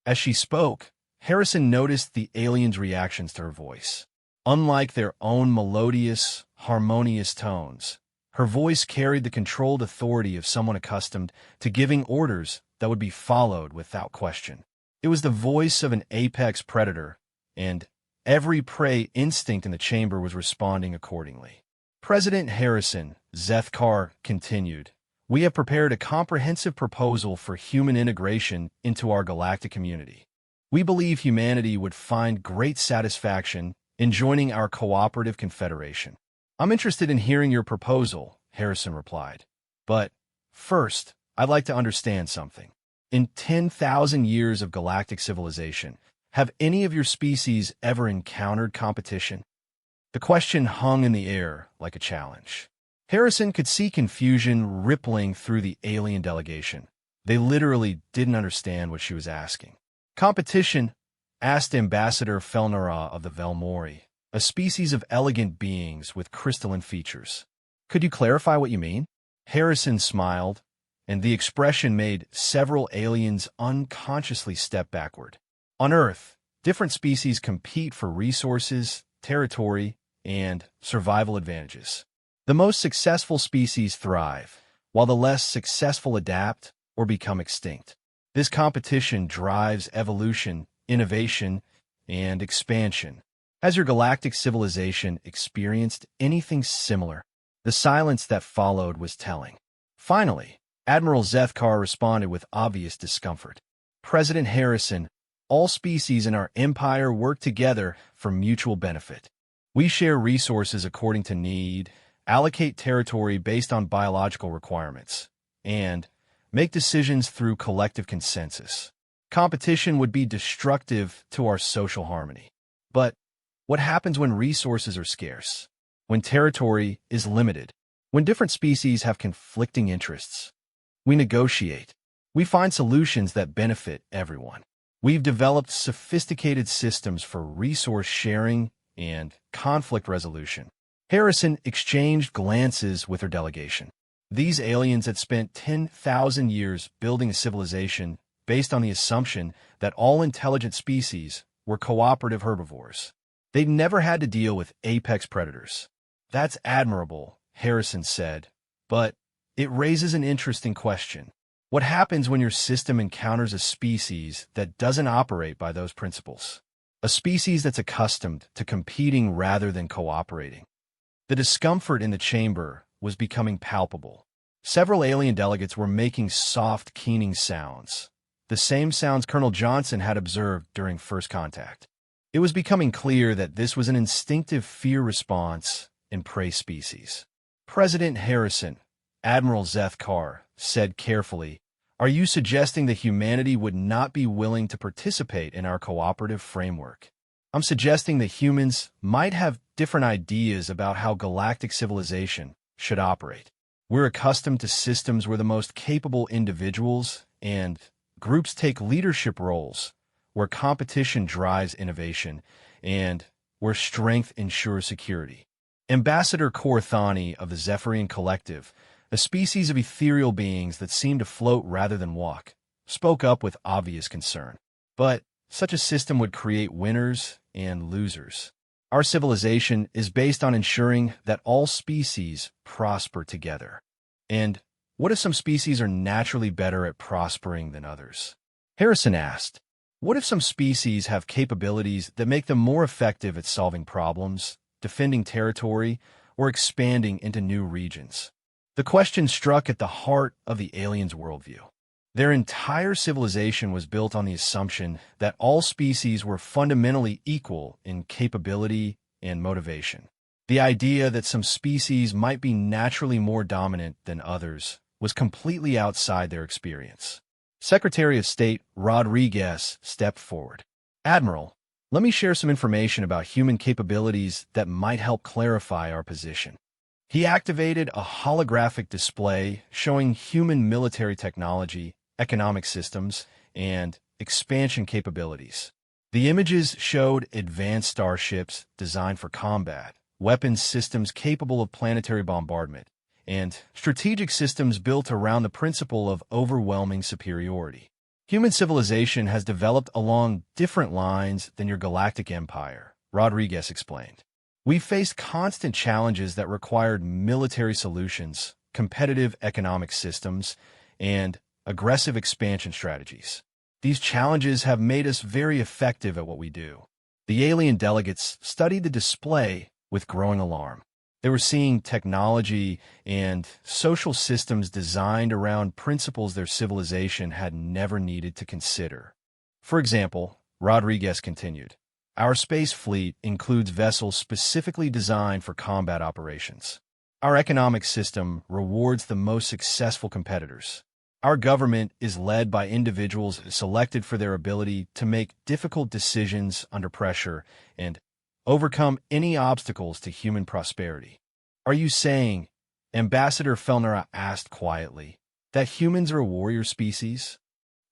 As she spoke, Harrison noticed the aliens' reactions to her voice. Unlike their own melodious, harmonious tones, Her voice carried the controlled authority of someone accustomed to giving orders that would be followed without question. It was the voice of an apex predator, and every prey instinct in the chamber was responding accordingly. President Harrison Zethkar continued, "We have prepared a comprehensive proposal for human integration into our galactic community. We believe humanity would find great satisfaction in joining our cooperative confederation." "I'm interested in hearing your proposal," Harrison replied. "But first, I'd like to understand something. In 10,000 years of galactic civilization, have any of your species ever encountered competition?" The question hung in the air like a challenge. Harrison could see confusion rippling through the alien delegation. They literally didn't understand what she was asking. "Competition?" asked Ambassador Felnara of the Velmori, a species of elegant beings with crystalline features. "Could you clarify what you mean?" Harrison smiled, and the expression made several aliens unconsciously step backward. On Earth, different species compete for resources, territory, and survival advantages. The most successful species thrive, while the less successful adapt or become extinct. This competition drives evolution, innovation, and expansion. Has your galactic civilization experienced anything similar? The silence that followed was telling. Finally, Admiral Zethkar responded with obvious discomfort. "President Harrison, all species in our empire work together for mutual benefit. We share resources according to need, allocate territory based on biological requirements, and make decisions through collective consensus. Competition would be destructive to our social harmony. But what happens when resources are scarce? When territory is limited? When different species have conflicting interests? We negotiate. We find solutions that benefit everyone. We've developed sophisticated systems for resource sharing and conflict resolution." Harrison exchanged glances with her delegation. These aliens had spent 10,000 years building a civilization based on the assumption that all intelligent species were cooperative herbivores. They'd never had to deal with apex predators. "That's admirable," Harrison said, "but it raises an interesting question. What happens when your system encounters a species that doesn't operate by those principles? A species that's accustomed to competing rather than cooperating?" The discomfort in the chamber was becoming palpable. Several alien delegates were making soft, keening sounds, the same sounds Colonel Johnson had observed during first contact. It was becoming clear that this was an instinctive fear response in prey species. "President Harrison," Admiral Zethkar said carefully, "are you suggesting that humanity would not be willing to participate in our cooperative framework?" "I'm suggesting that humans might have different ideas about how galactic civilization should operate. We're accustomed to systems where the most capable individuals and groups take leadership roles, where competition drives innovation, and where strength ensures security." Ambassador Korthani of the Zephyrian Collective, a species of ethereal beings that seem to float rather than walk, spoke up with obvious concern. "But such a system would create winners and losers. Our civilization is based on ensuring that all species prosper together. And what if some species are naturally better at prospering than others?" Harrison asked, "What if some species have capabilities that make them more effective at solving problems, defending territory, or expanding into new regions?" The question struck at the heart of the aliens' worldview. Their entire civilization was built on the assumption that all species were fundamentally equal in capability and motivation. The idea that some species might be naturally more dominant than others was completely outside their experience. Secretary of State Rodriguez stepped forward. "Admiral, let me share some information about human capabilities that might help clarify our position." He activated a holographic display showing human military technology, economic systems, and expansion capabilities. The images showed advanced starships designed for combat, weapons systems capable of planetary bombardment, and strategic systems built around the principle of overwhelming superiority. Human civilization has developed along different lines than your galactic empire, Rodriguez explained. We faced constant challenges that required military solutions, competitive economic systems, and aggressive expansion strategies. These challenges have made us very effective at what we do. The alien delegates studied the display with growing alarm. They were seeing technology and social systems designed around principles their civilization had never needed to consider. For example, Rodriguez continued, "Our space fleet includes vessels specifically designed for combat operations. Our economic system rewards the most successful competitors. Our government is led by individuals selected for their ability to make difficult decisions under pressure and overcome any obstacles to human prosperity." "Are you saying," Ambassador Felner asked quietly, "that humans are a warrior species?"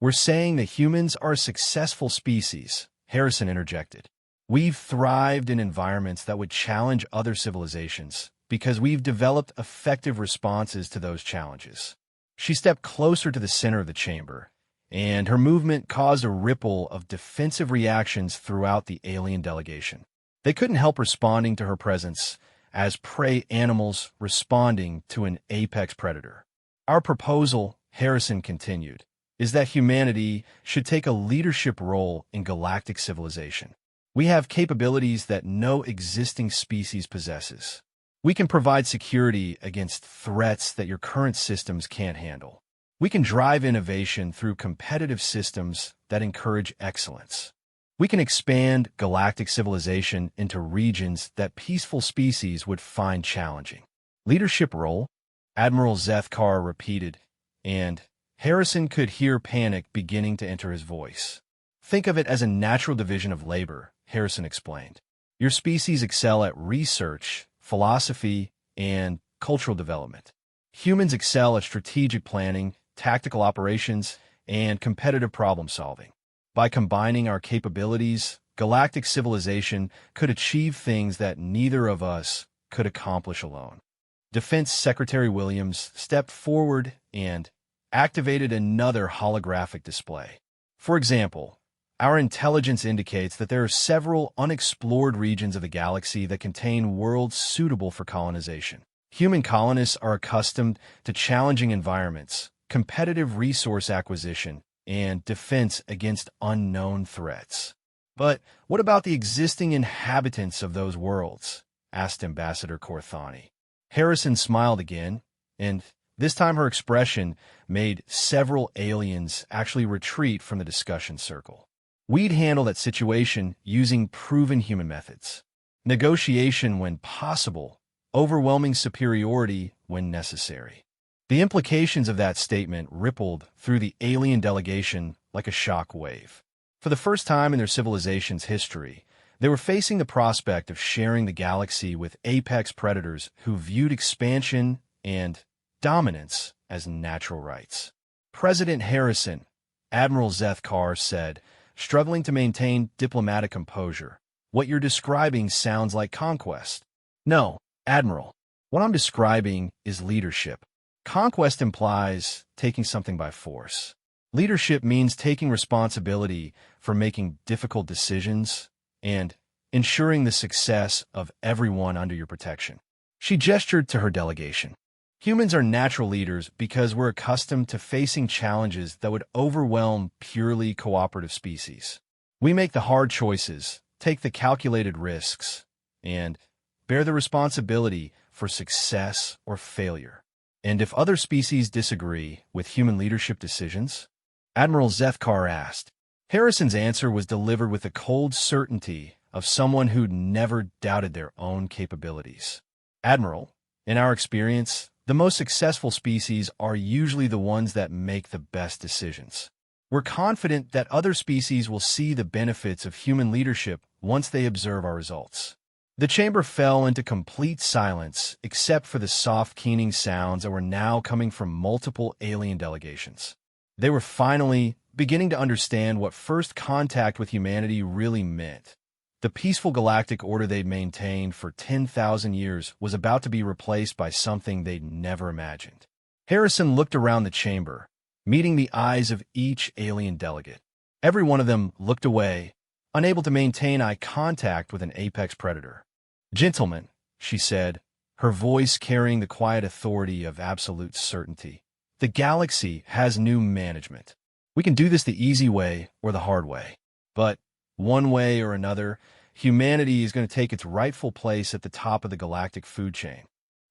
"We're saying that humans are a successful species," Harrison interjected. "We've thrived in environments that would challenge other civilizations because we've developed effective responses to those challenges." She stepped closer to the center of the chamber, and her movement caused a ripple of defensive reactions throughout the alien delegation. They couldn't help responding to her presence as prey animals responding to an apex predator. "Our proposal," Harrison continued, "is that humanity should take a leadership role in galactic civilization. We have capabilities that no existing species possesses. We can provide security against threats that your current systems can't handle. We can drive innovation through competitive systems that encourage excellence. We can expand galactic civilization into regions that peaceful species would find challenging." "Leadership role?" Admiral Zethkar repeated, and Harrison could hear panic beginning to enter his voice. "Think of it as a natural division of labor," Harrison explained. "Your species excel at research, philosophy, and cultural development. Humans excel at strategic planning, tactical operations, and competitive problem-solving. By combining our capabilities, galactic civilization could achieve things that neither of us could accomplish alone." Defense Secretary Williams stepped forward and activated another holographic display. "For example, our intelligence indicates that there are several unexplored regions of the galaxy that contain worlds suitable for colonization. Human colonists are accustomed to challenging environments, competitive resource acquisition, and defense against unknown threats." "But what about the existing inhabitants of those worlds?" asked Ambassador Korthani. Harrison smiled again, and this time her expression made several aliens actually retreat from the discussion circle. "We'd handle that situation using proven human methods. Negotiation when possible, overwhelming superiority when necessary." The implications of that statement rippled through the alien delegation like a shock wave. For the first time in their civilization's history, they were facing the prospect of sharing the galaxy with apex predators who viewed expansion and dominance as natural rights. "President Harrison," Admiral Zethkar said, struggling to maintain diplomatic composure, "what you're describing sounds like conquest." "No, Admiral. What I'm describing is leadership. Conquest implies taking something by force. Leadership means taking responsibility for making difficult decisions and ensuring the success of everyone under your protection." She gestured to her delegation. "Humans are natural leaders because we're accustomed to facing challenges that would overwhelm purely cooperative species. We make the hard choices, take the calculated risks, and bear the responsibility for success or failure. And if other species disagree with human leadership decisions?" Admiral Zethkar asked. Harrison's answer was delivered with the cold certainty of someone who'd never doubted their own capabilities. "Admiral, in our experience, the most successful species are usually the ones that make the best decisions. We're confident that other species will see the benefits of human leadership once they observe our results." The chamber fell into complete silence except for the soft keening sounds that were now coming from multiple alien delegations. They were finally beginning to understand what first contact with humanity really meant. The peaceful galactic order they'd maintained for 10,000 years was about to be replaced by something they'd never imagined. Harrison looked around the chamber, meeting the eyes of each alien delegate. Every one of them looked away, unable to maintain eye contact with an apex predator. "Gentlemen," she said, her voice carrying the quiet authority of absolute certainty, "the galaxy has new management. We can do this the easy way or the hard way. But one way or another, humanity is going to take its rightful place at the top of the galactic food chain.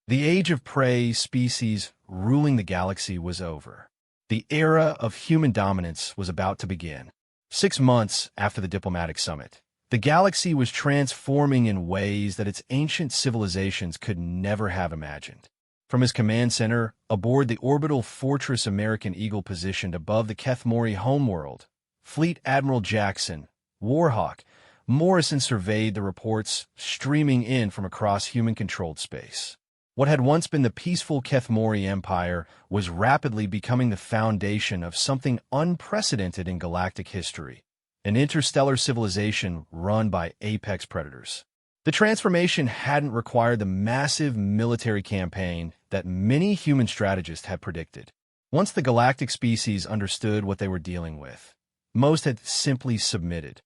The age of prey species ruling the galaxy was over. The era of human dominance was about to begin. 6 months after the diplomatic summit, the galaxy was transforming in ways that its ancient civilizations could never have imagined. From his command center, aboard the orbital fortress American Eagle positioned above the Kethmori homeworld, Fleet Admiral Jackson, Warhawk, Morrison surveyed the reports streaming in from across human-controlled space. What had once been the peaceful Kethmori Empire was rapidly becoming the foundation of something unprecedented in galactic history, an interstellar civilization run by apex predators. The transformation hadn't required the massive military campaign that many human strategists had predicted. Once the galactic species understood what they were dealing with, most had simply submitted.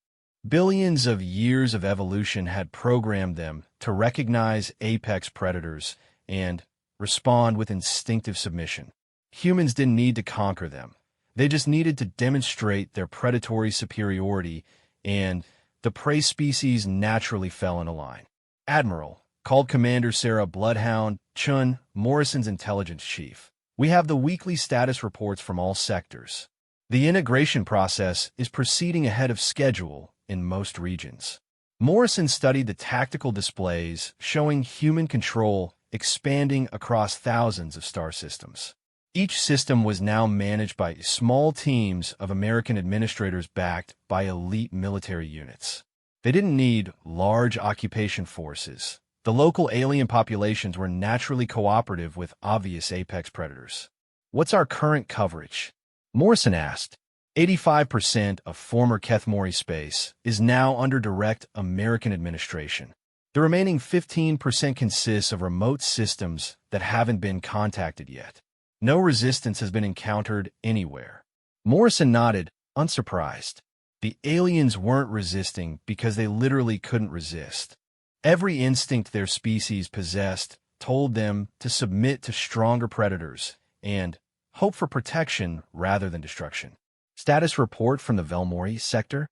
Billions of years of evolution had programmed them to recognize apex predators and respond with instinctive submission. Humans didn't need to conquer them. They just needed to demonstrate their predatory superiority, and the prey species naturally fell into line. "Admiral," called Commander Sarah Bloodhound Chun, Morrison's intelligence chief, "we have the weekly status reports from all sectors. The integration process is proceeding ahead of schedule in most regions." Morrison studied the tactical displays showing human control expanding across thousands of star systems. Each system was now managed by small teams of American administrators backed by elite military units. They didn't need large occupation forces. The local alien populations were naturally cooperative with obvious apex predators. "What's our current coverage?" Morrison asked. 85% of former Kethmori space is now under direct American administration. The remaining 15% consists of remote systems that haven't been contacted yet. No resistance has been encountered anywhere. Morrison nodded, unsurprised. The aliens weren't resisting because they literally couldn't resist. Every instinct their species possessed told them to submit to stronger predators and hope for protection rather than destruction. Status report from the Velmori sector.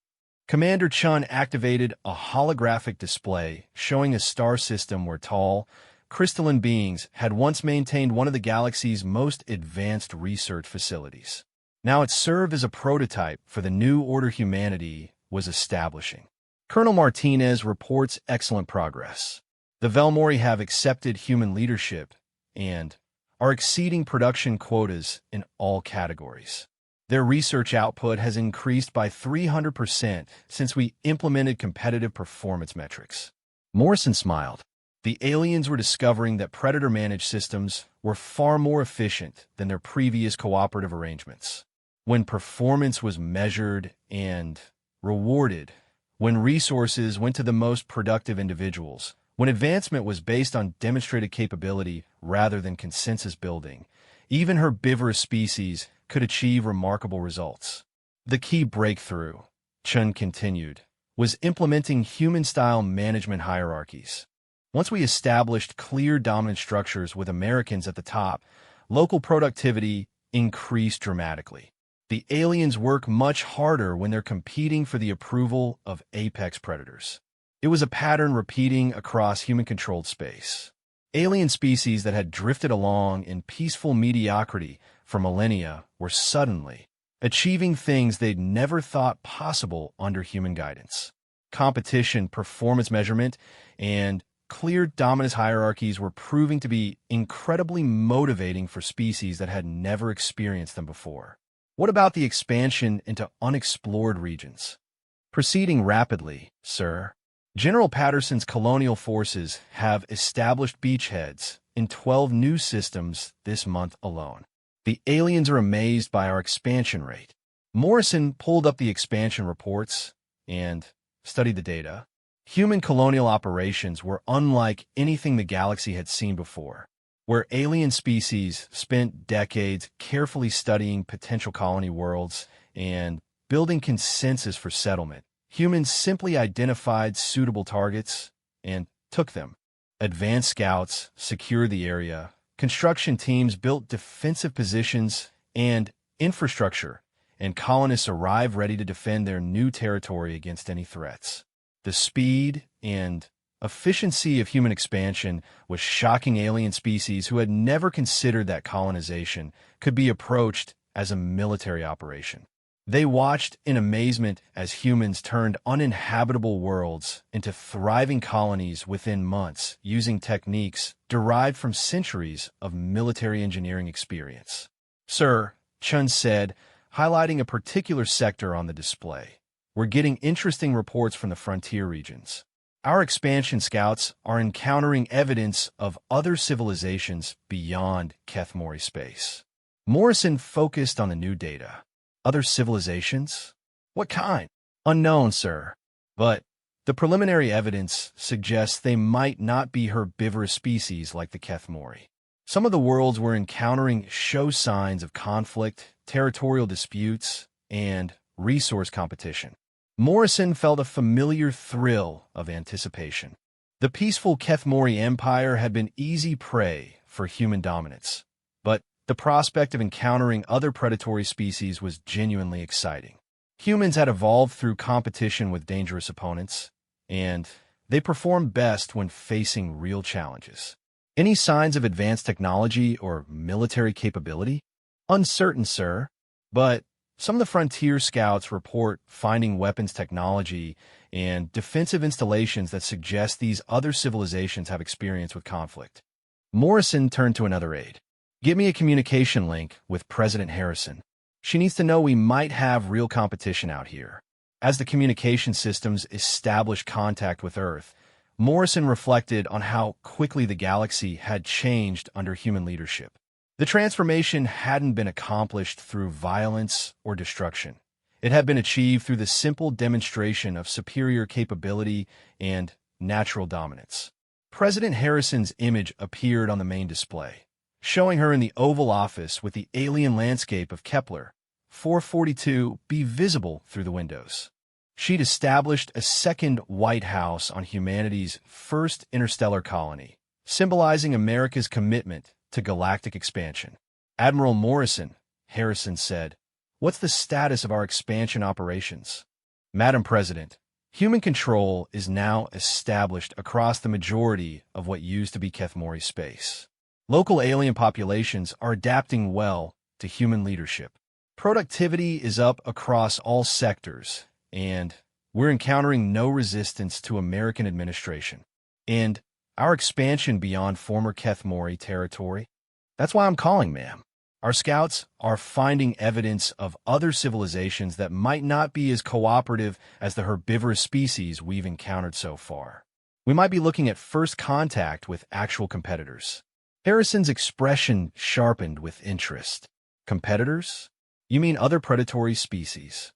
Commander Chun activated a holographic display showing a star system where tall, crystalline beings had once maintained one of the galaxy's most advanced research facilities. Now it served as a prototype for the new order humanity was establishing. Colonel Martinez reports excellent progress. The Velmori have accepted human leadership and are exceeding production quotas in all categories. Their research output has increased by 300% since we implemented competitive performance metrics. Morrison smiled. The aliens were discovering that predator-managed systems were far more efficient than their previous cooperative arrangements. When performance was measured and rewarded, when resources went to the most productive individuals, when advancement was based on demonstrated capability rather than consensus building, even herbivorous species could achieve remarkable results. The key breakthrough, Chun continued, was implementing human-style management hierarchies. Once we established clear dominant structures with Americans at the top, local productivity increased dramatically. The aliens work much harder when they're competing for the approval of apex predators. It was a pattern repeating across human-controlled space. Alien species that had drifted along in peaceful mediocrity for millennia were suddenly achieving things they'd never thought possible under human guidance. Competition, performance measurement, and clear dominance hierarchies were proving to be incredibly motivating for species that had never experienced them before. What about the expansion into unexplored regions? Proceeding rapidly, sir. General Patterson's colonial forces have established beachheads in 12 new systems this month alone. The aliens are amazed by our expansion rate. Morrison pulled up the expansion reports and studied the data. Human colonial operations were unlike anything the galaxy had seen before. Where alien species spent decades carefully studying potential colony worlds and building consensus for settlement, humans simply identified suitable targets and took them. Advanced scouts secured the area, construction teams built defensive positions and infrastructure, and colonists arrived ready to defend their new territory against any threats. The speed and efficiency of human expansion was shocking alien species who had never considered that colonization could be approached as a military operation. They watched in amazement as humans turned uninhabitable worlds into thriving colonies within months using techniques derived from centuries of military engineering experience. "Sir," Chun said, highlighting a particular sector on the display, "we're getting interesting reports from the frontier regions. Our expansion scouts are encountering evidence of other civilizations beyond Kethmori space." Morrison focused on the new data. "Other civilizations? What kind?" "Unknown, sir. But the preliminary evidence suggests they might not be herbivorous species like the Kethmori. Some of the worlds we're encountering show signs of conflict, territorial disputes, and resource competition." Morrison felt a familiar thrill of anticipation. The peaceful Kethmori Empire had been easy prey for human dominance, but the prospect of encountering other predatory species was genuinely exciting. Humans had evolved through competition with dangerous opponents, and they performed best when facing real challenges. "Any signs of advanced technology or military capability?" "Uncertain, sir, but some of the frontier scouts report finding weapons technology and defensive installations that suggest these other civilizations have experience with conflict." Morrison turned to another aide. "Get me a communication link with President Harrison. She needs to know we might have real competition out here." As the communication systems established contact with Earth, Morrison reflected on how quickly the galaxy had changed under human leadership. The transformation hadn't been accomplished through violence or destruction. It had been achieved through the simple demonstration of superior capability and natural dominance. President Harrison's image appeared on the main display, showing her in the Oval Office with the alien landscape of Kepler 442b visible through the windows. She'd established a second White House on humanity's first interstellar colony, symbolizing America's commitment to galactic expansion. "Admiral Morrison," Harrison said, "what's the status of our expansion operations?" "Madam President, human control is now established across the majority of what used to be Kethmori space. Local alien populations are adapting well to human leadership. Productivity is up across all sectors, and we're encountering no resistance to American administration. And our expansion beyond former Kethmori territory, that's why I'm calling, ma'am. Our scouts are finding evidence of other civilizations that might not be as cooperative as the herbivorous species we've encountered so far. We might be looking at first contact with actual competitors." Harrison's expression sharpened with interest. "Competitors? You mean other predatory species?"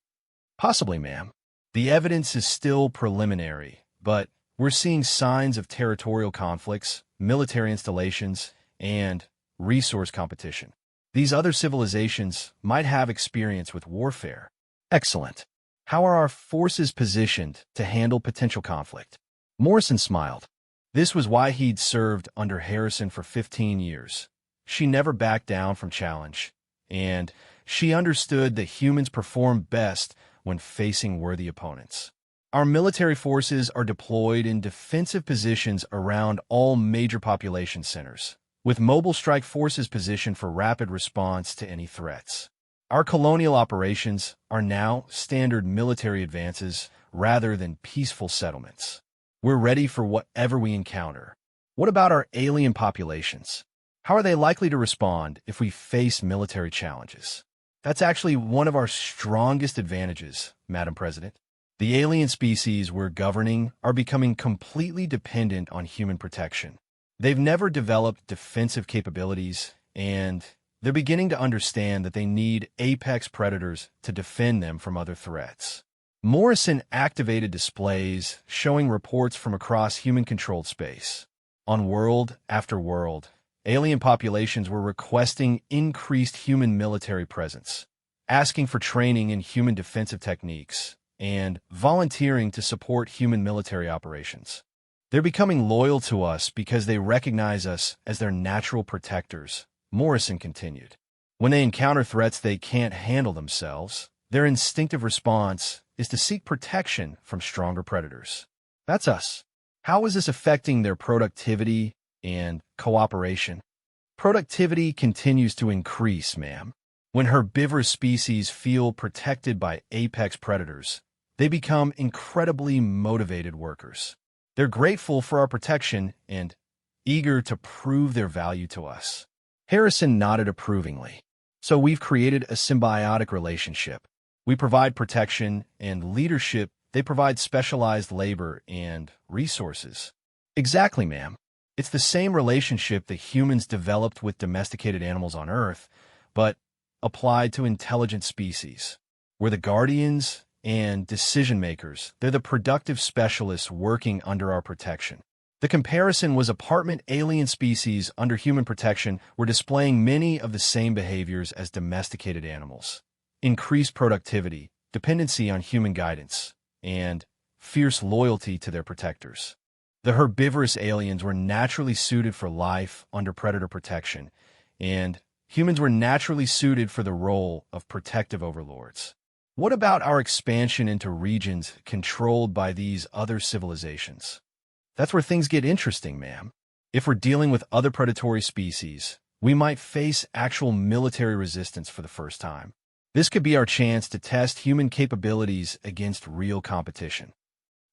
"Possibly, ma'am. The evidence is still preliminary, but we're seeing signs of territorial conflicts, military installations, and resource competition. These other civilizations might have experience with warfare." "Excellent. How are our forces positioned to handle potential conflict?" Morrison smiled. This was why he'd served under Harrison for 15 years. She never backed down from challenge, and she understood that humans perform best when facing worthy opponents. "Our military forces are deployed in defensive positions around all major population centers, with mobile strike forces positioned for rapid response to any threats. Our colonial operations are now standard military advances rather than peaceful settlements. We're ready for whatever we encounter." "What about our alien populations? How are they likely to respond if we face military challenges?" "That's actually one of our strongest advantages, Madam President. The alien species we're governing are becoming completely dependent on human protection. They've never developed defensive capabilities, and they're beginning to understand that they need apex predators to defend them from other threats." Morrison activated displays showing reports from across human-controlled space. On world after world, alien populations were requesting increased human military presence, asking for training in human defensive techniques, and volunteering to support human military operations. They're becoming loyal to us because they recognize us as their natural protectors, Morrison continued. When they encounter threats they can't handle themselves, their instinctive response is to seek protection from stronger predators. That's us. How is this affecting their productivity and cooperation? Productivity continues to increase, ma'am. When herbivorous species feel protected by apex predators, they become incredibly motivated workers. They're grateful for our protection and eager to prove their value to us. Harrison nodded approvingly. So we've created a symbiotic relationship. We provide protection and leadership. They provide specialized labor and resources. Exactly, ma'am. It's the same relationship that humans developed with domesticated animals on Earth, but applied to intelligent species. We're the guardians and decision-makers. They're the productive specialists working under our protection. The comparison was apartment alien species under human protection were displaying many of the same behaviors as domesticated animals. Increased productivity, dependency on human guidance, and fierce loyalty to their protectors. The herbivorous aliens were naturally suited for life under predator protection, and humans were naturally suited for the role of protective overlords. What about our expansion into regions controlled by these other civilizations? That's where things get interesting, ma'am. If we're dealing with other predatory species, we might face actual military resistance for the first time. This could be our chance to test human capabilities against real competition.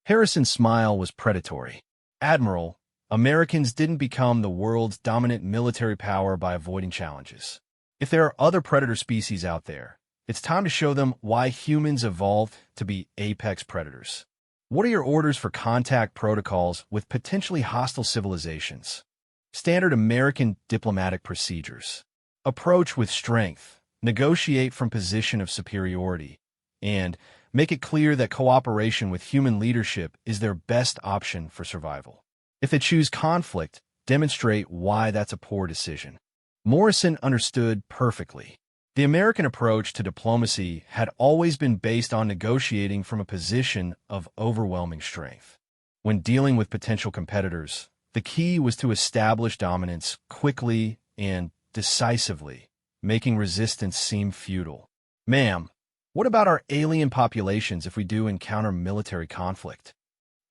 Harrison's smile was predatory. Admiral, Americans didn't become the world's dominant military power by avoiding challenges. If there are other predator species out there, it's time to show them why humans evolved to be apex predators. What are your orders for contact protocols with potentially hostile civilizations? Standard American diplomatic procedures. Approach with strength, negotiate from position of superiority, and make it clear that cooperation with human leadership is their best option for survival. If they choose conflict, demonstrate why that's a poor decision. Morrison understood perfectly. The American approach to diplomacy had always been based on negotiating from a position of overwhelming strength. When dealing with potential competitors, the key was to establish dominance quickly and decisively, making resistance seem futile. Ma'am, what about our alien populations if we do encounter military conflict?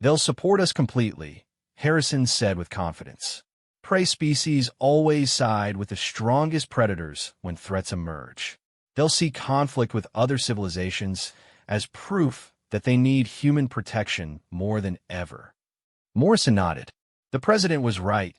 They'll support us completely, Harrison said with confidence. Prey species always side with the strongest predators when threats emerge. They'll see conflict with other civilizations as proof that they need human protection more than ever. Morrison nodded. The president was right.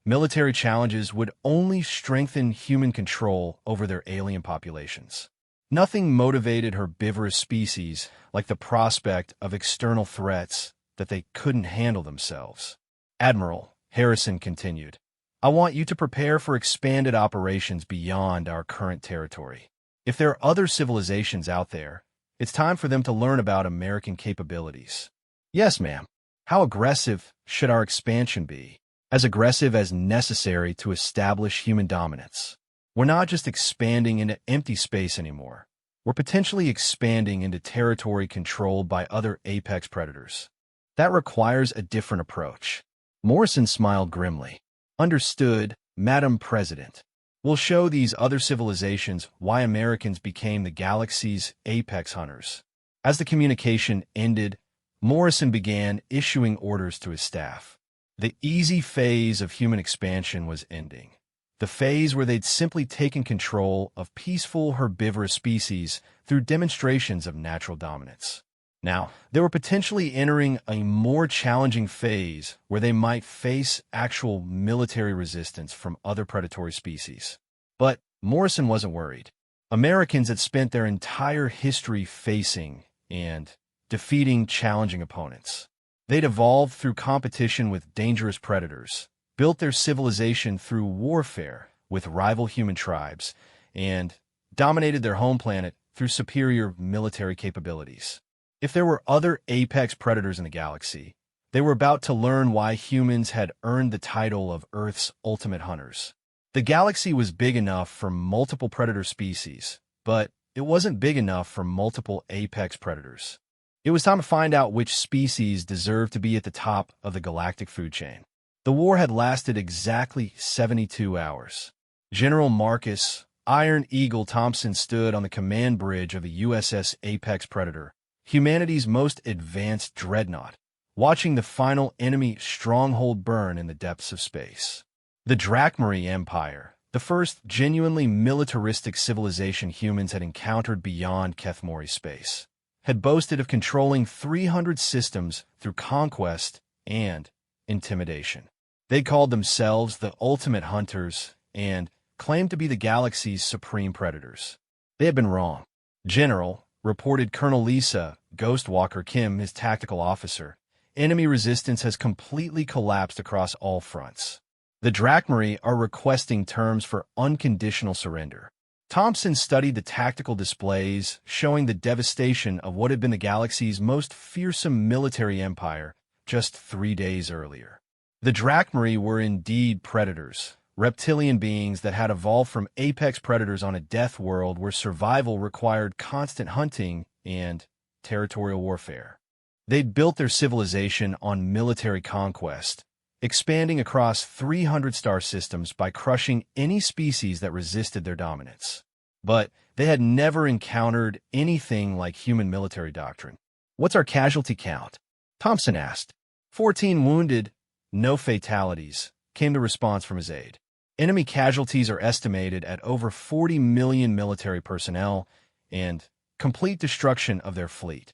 Military challenges would only strengthen human control over their alien populations. Nothing motivated herbivorous species like the prospect of external threats that they couldn't handle themselves. Admiral, Harrison continued, I want you to prepare for expanded operations beyond our current territory. If there are other civilizations out there, it's time for them to learn about American capabilities. Yes, ma'am. How aggressive should our expansion be? As aggressive as necessary to establish human dominance. We're not just expanding into empty space anymore. We're potentially expanding into territory controlled by other apex predators. That requires a different approach. Morrison smiled grimly. Understood, Madam President. We'll show these other civilizations why Americans became the galaxy's apex hunters. As the communication ended, Morrison began issuing orders to his staff. The easy phase of human expansion was ending. The phase where they'd simply taken control of peaceful herbivorous species through demonstrations of natural dominance. Now, they were potentially entering a more challenging phase where they might face actual military resistance from other predatory species. But Morrison wasn't worried. Americans had spent their entire history facing and defeating challenging opponents. They'd evolved through competition with dangerous predators, built their civilization through warfare with rival human tribes, and dominated their home planet through superior military capabilities. If there were other apex predators in the galaxy, they were about to learn why humans had earned the title of Earth's ultimate hunters. The galaxy was big enough for multiple predator species, but it wasn't big enough for multiple apex predators. It was time to find out which species deserved to be at the top of the galactic food chain. The war had lasted exactly 72 hours. General Marcus Iron Eagle Thompson stood on the command bridge of the USS Apex Predator, humanity's most advanced dreadnought, watching the final enemy stronghold burn in the depths of space. The Drakmari Empire, the first genuinely militaristic civilization humans had encountered beyond Kethmori space, had boasted of controlling 300 systems through conquest and intimidation. They called themselves the ultimate hunters and claimed to be the galaxy's supreme predators. They had been wrong. General, reported Colonel Lisa Ghostwalker Kim, his tactical officer, enemy resistance has completely collapsed across all fronts. The Drakmari are requesting terms for unconditional surrender. Thompson studied the tactical displays, showing the devastation of what had been the galaxy's most fearsome military empire just 3 days earlier. The Drakmari were indeed predators, reptilian beings that had evolved from apex predators on a death world where survival required constant hunting and territorial warfare. They'd built their civilization on military conquest, expanding across 300 star systems by crushing any species that resisted their dominance. But they had never encountered anything like human military doctrine. "What's our casualty count?" Thompson asked. 14 wounded, no fatalities, came the response from his aide. Enemy casualties are estimated at over 40 million military personnel and complete destruction of their fleet.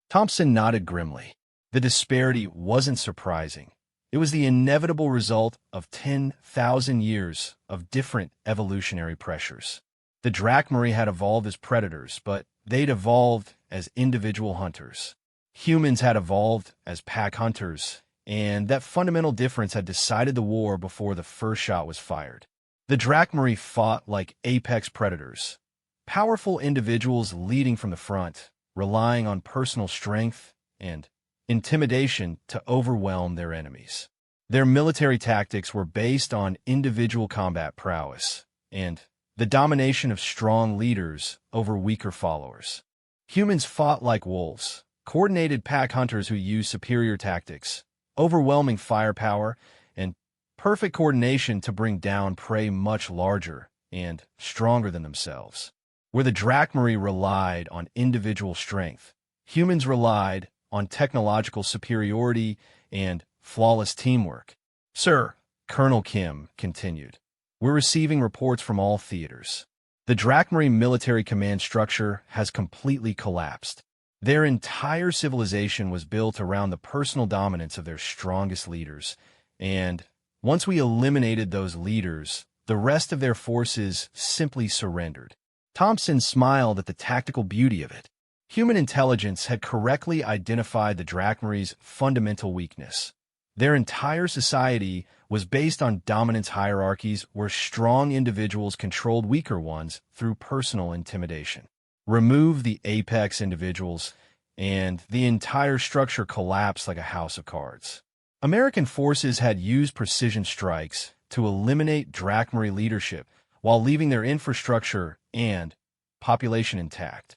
Thompson nodded grimly. The disparity wasn't surprising. It was the inevitable result of 10,000 years of different evolutionary pressures. The Drakmari had evolved as predators, but they'd evolved as individual hunters. Humans had evolved as pack hunters, and that fundamental difference had decided the war before the first shot was fired. The Drakmari fought like apex predators, powerful individuals leading from the front, relying on personal strength and intimidation to overwhelm their enemies. Their military tactics were based on individual combat prowess and the domination of strong leaders over weaker followers. Humans fought like wolves, coordinated pack hunters who used superior tactics, overwhelming firepower, and perfect coordination to bring down prey much larger and stronger than themselves. Where the Drakmari relied on individual strength, humans relied on technological superiority and flawless teamwork. "Sir," Colonel Kim continued, "we're receiving reports from all theaters. The Drakmari military command structure has completely collapsed. Their entire civilization was built around the personal dominance of their strongest leaders, and once we eliminated those leaders, the rest of their forces simply surrendered." Thompson smiled at the tactical beauty of it. Human intelligence had correctly identified the Drakmari's fundamental weakness. Their entire society was based on dominance hierarchies where strong individuals controlled weaker ones through personal intimidation. Remove the apex individuals, and the entire structure collapsed like a house of cards. American forces had used precision strikes to eliminate Drakmari leadership while leaving their infrastructure and population intact.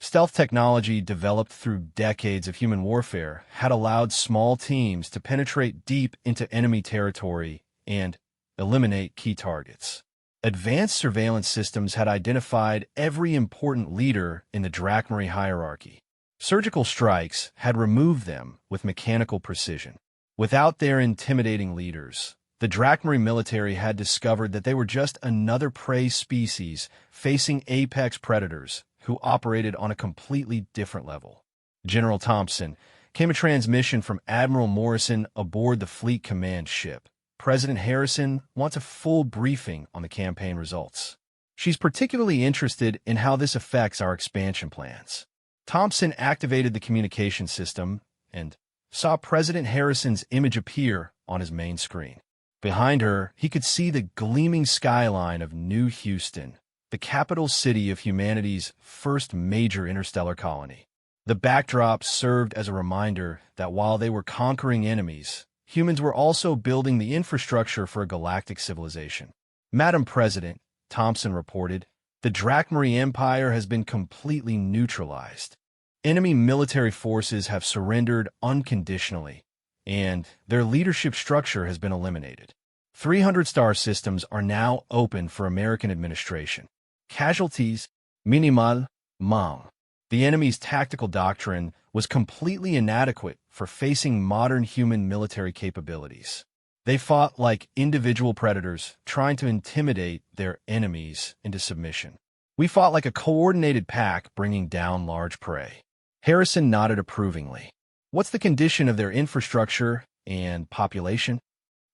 Stealth technology developed through decades of human warfare had allowed small teams to penetrate deep into enemy territory and eliminate key targets. Advanced surveillance systems had identified every important leader in the Drakmari hierarchy. Surgical strikes had removed them with mechanical precision. Without their intimidating leaders, the Drakmari military had discovered that they were just another prey species facing apex predators who operated on a completely different level. General Thompson, came a transmission from Admiral Morrison aboard the Fleet Command ship. "President Harrison wants a full briefing on the campaign results. She's particularly interested in how this affects our expansion plans." Thompson activated the communication system and saw President Harrison's image appear on his main screen. Behind her, he could see the gleaming skyline of New Houston, the capital city of humanity's first major interstellar colony. The backdrop served as a reminder that while they were conquering enemies, humans were also building the infrastructure for a galactic civilization. "Madam President," Thompson reported, "the Drakmari Empire has been completely neutralized. Enemy military forces have surrendered unconditionally, and their leadership structure has been eliminated. 300 star systems are now open for American administration. Casualties, minimal, mang. The enemy's tactical doctrine was completely inadequate for facing modern human military capabilities. They fought like individual predators, trying to intimidate their enemies into submission. We fought like a coordinated pack, bringing down large prey. Harrison nodded approvingly. What's the condition of their infrastructure and population?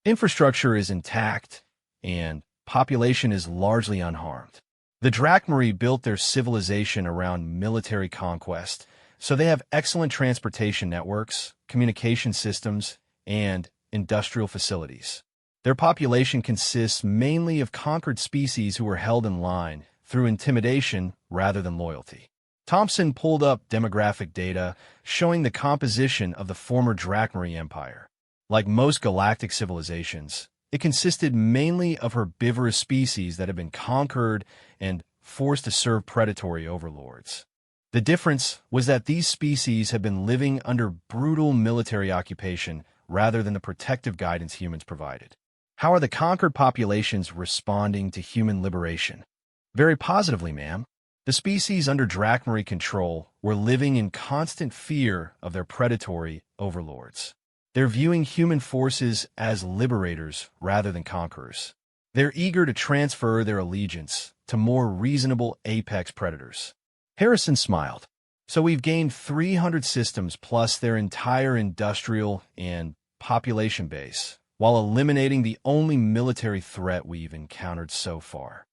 Infrastructure is intact, and population is largely unharmed. The Drachmari built their civilization around military conquest, so they have excellent transportation networks, communication systems, and industrial facilities. Their population consists mainly of conquered species who were held in line through intimidation rather than loyalty. Thompson pulled up demographic data showing the composition of the former Drachmari Empire. Like most galactic civilizations, it consisted mainly of herbivorous species that had been conquered and forced to serve predatory overlords. The difference was that these species had been living under brutal military occupation rather than the protective guidance humans provided. How are the conquered populations responding to human liberation? Very positively, ma'am. The species under Drachmari control were living in constant fear of their predatory overlords. They're viewing human forces as liberators rather than conquerors. They're eager to transfer their allegiance to more reasonable apex predators. Harrison smiled. So we've gained 300 systems plus their entire industrial and population base, while eliminating the only military threat we've encountered so far.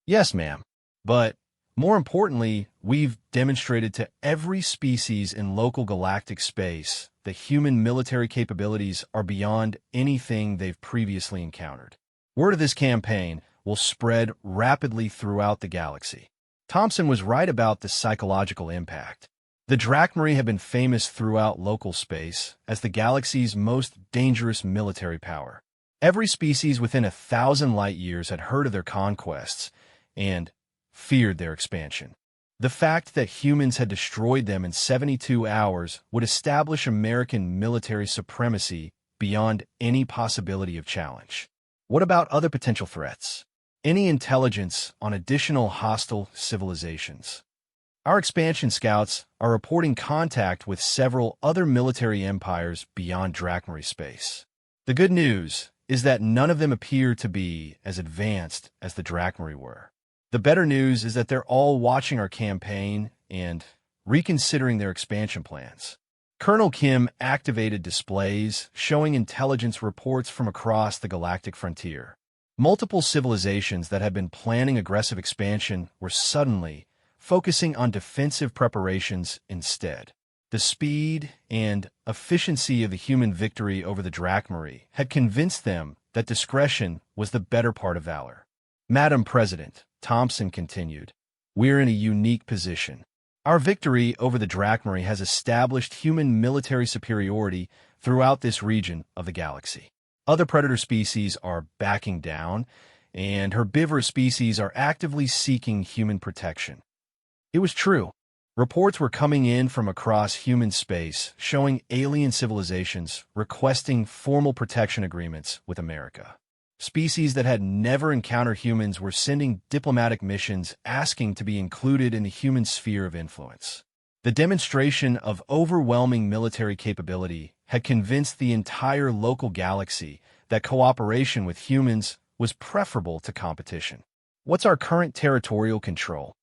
Yes, ma'am. But more importantly, we've demonstrated to every species in local galactic space that human military capabilities are beyond anything they've previously encountered. Word of this campaign will spread rapidly throughout the galaxy. Thompson was right about the psychological impact. The Drachmari have been famous throughout local space as the galaxy's most dangerous military power. Every species within 1,000 light-years had heard of their conquests and feared their expansion. The fact that humans had destroyed them in 72 hours would establish American military supremacy beyond any possibility of challenge. What about other potential threats? Any intelligence on additional hostile civilizations? Our expansion scouts are reporting contact with several other military empires beyond Drachmari space. The good news is that none of them appear to be as advanced as the Drachmari were. The better news is that they're all watching our campaign and reconsidering their expansion plans. Colonel Kim activated displays showing intelligence reports from across the galactic frontier. Multiple civilizations that had been planning aggressive expansion were suddenly focusing on defensive preparations instead. The speed and efficiency of the human victory over the Drachmari had convinced them that discretion was the better part of valor. Madam President, Thompson continued, we're in a unique position. Our victory over the Drachmari has established human military superiority throughout this region of the galaxy. Other predator species are backing down, and herbivorous species are actively seeking human protection. It was true. Reports were coming in from across human space showing alien civilizations requesting formal protection agreements with America. Species that had never encountered humans were sending diplomatic missions asking to be included in the human sphere of influence. The demonstration of overwhelming military capability had convinced the entire local galaxy that cooperation with humans was preferable to competition. What's our current territorial control?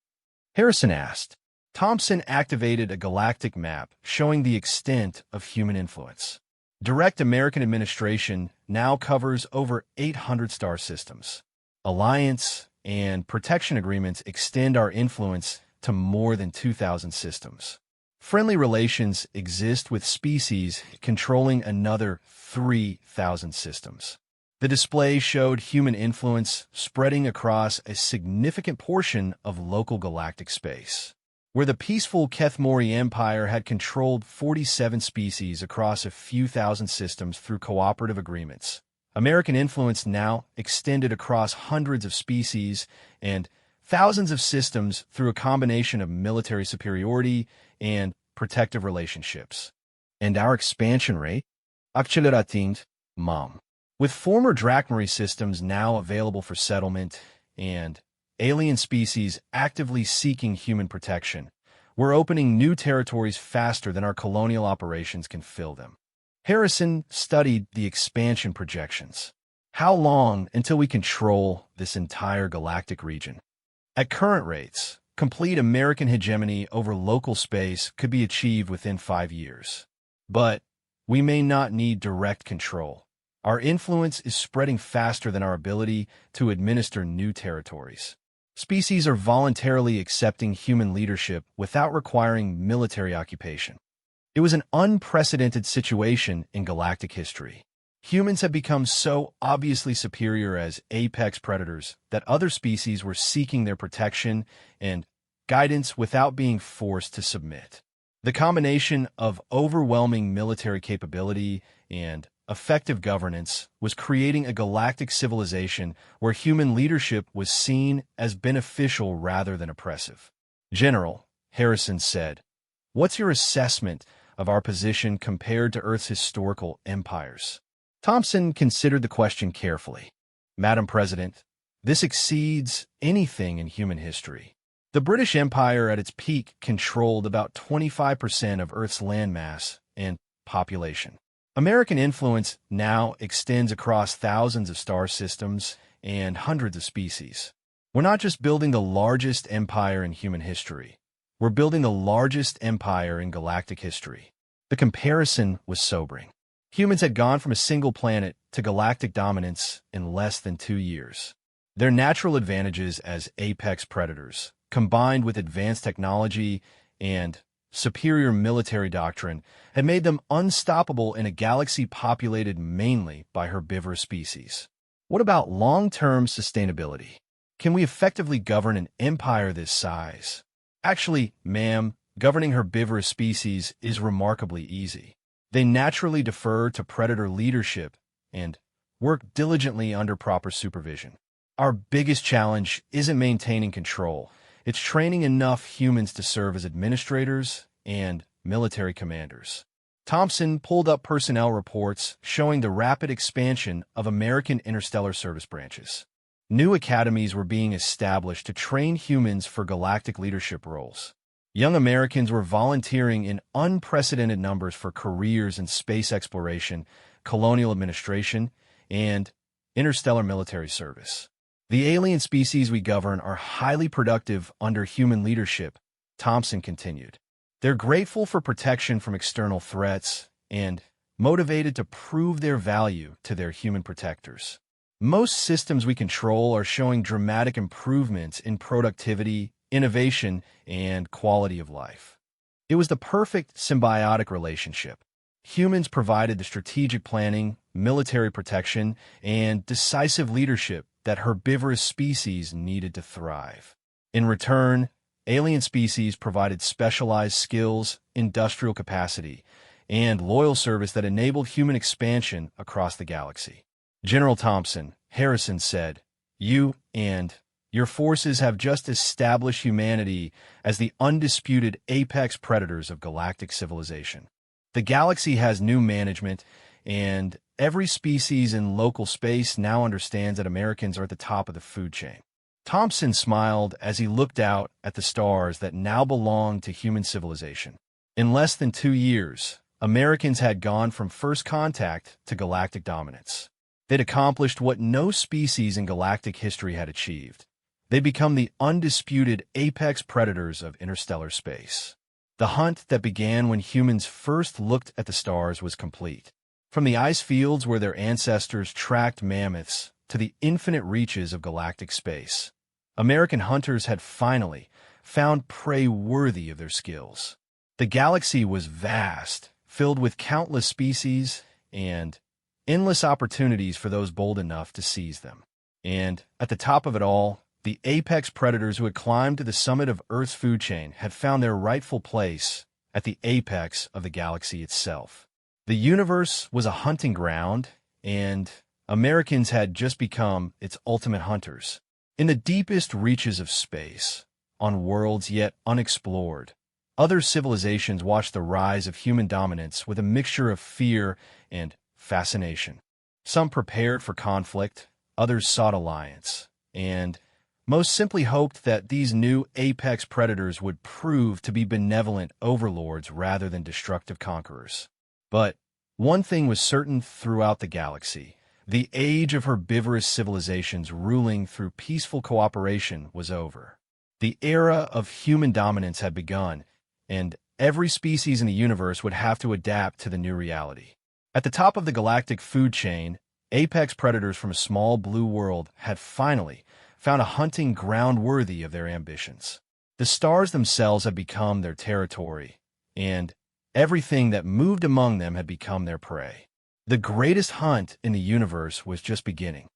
Harrison asked. Thompson activated a galactic map showing the extent of human influence. Direct American administration now covers over 800 star systems. Alliance and protection agreements extend our influence to more than 2,000 systems. Friendly relations exist with species controlling another 3,000 systems. The display showed human influence spreading across a significant portion of local galactic space. Where the peaceful Kethmori Empire had controlled 47 species across a few thousand systems through cooperative agreements, American influence now extended across hundreds of species and thousands of systems through a combination of military superiority and protective relationships. And our expansion rate? Accelerating, mom. With former Drachmary systems now available for settlement and alien species actively seeking human protection, we're opening new territories faster than our colonial operations can fill them. Harrison studied the expansion projections. How long until we control this entire galactic region? At current rates, complete American hegemony over local space could be achieved within 5 years. But we may not need direct control. Our influence is spreading faster than our ability to administer new territories. Species are voluntarily accepting human leadership without requiring military occupation. It was an unprecedented situation in galactic history. Humans have become so obviously superior as apex predators that other species were seeking their protection and guidance without being forced to submit. The combination of overwhelming military capability and effective governance was creating a galactic civilization where human leadership was seen as beneficial rather than oppressive. General, Harrison said, "What's your assessment of our position compared to Earth's historical empires?" Thompson considered the question carefully. "Madam President, this exceeds anything in human history. The British Empire at its peak controlled about 25% of Earth's landmass and population. American influence now extends across thousands of star systems and hundreds of species. We're not just building the largest empire in human history. We're building the largest empire in galactic history." The comparison was sobering. Humans had gone from a single planet to galactic dominance in less than 2 years. Their natural advantages as apex predators, combined with advanced technology and superior military doctrine, had made them unstoppable in a galaxy populated mainly by herbivorous species. What about long-term sustainability? Can we effectively govern an empire this size? Actually, ma'am, governing herbivorous species is remarkably easy. They naturally defer to predator leadership and work diligently under proper supervision. Our biggest challenge isn't maintaining control. It's training enough humans to serve as administrators and military commanders. Thompson pulled up personnel reports showing the rapid expansion of American interstellar service branches. New academies were being established to train humans for galactic leadership roles. Young Americans were volunteering in unprecedented numbers for careers in space exploration, colonial administration, and interstellar military service. "The alien species we govern are highly productive under human leadership," Thompson continued. "They're grateful for protection from external threats and motivated to prove their value to their human protectors. Most systems we control are showing dramatic improvements in productivity, innovation, and quality of life." It was the perfect symbiotic relationship. Humans provided the strategic planning, military protection, and decisive leadership that herbivorous species needed to thrive. In return, alien species provided specialized skills, industrial capacity, and loyal service that enabled human expansion across the galaxy. "General Thompson," Harrison said, "you and your forces have just established humanity as the undisputed apex predators of galactic civilization. The galaxy has new management, and every species in local space now understands that Americans are at the top of the food chain." Thompson smiled as he looked out at the stars that now belonged to human civilization. In less than 2 years, Americans had gone from first contact to galactic dominance. They'd accomplished what no species in galactic history had achieved. They'd become the undisputed apex predators of interstellar space. The hunt that began when humans first looked at the stars was complete. From the ice fields where their ancestors tracked mammoths to the infinite reaches of galactic space, American hunters had finally found prey worthy of their skills. The galaxy was vast, filled with countless species and endless opportunities for those bold enough to seize them. And at the top of it all, the apex predators who had climbed to the summit of Earth's food chain had found their rightful place at the apex of the galaxy itself. The universe was a hunting ground, and Americans had just become its ultimate hunters. In the deepest reaches of space, on worlds yet unexplored, Other civilizations watched the rise of human dominance with a mixture of fear and fascination. Some prepared for conflict, others sought alliance, and most simply hoped that these new apex predators would prove to be benevolent overlords rather than destructive conquerors. But one thing was certain throughout the galaxy. The age of herbivorous civilizations ruling through peaceful cooperation was over. The era of human dominance had begun, and every species in the universe would have to adapt to the new reality. At the top of the galactic food chain, apex predators from a small blue world had finally found a hunting ground worthy of their ambitions. The stars themselves had become their territory, and everything that moved among them had become their prey. The greatest hunt in the universe was just beginning.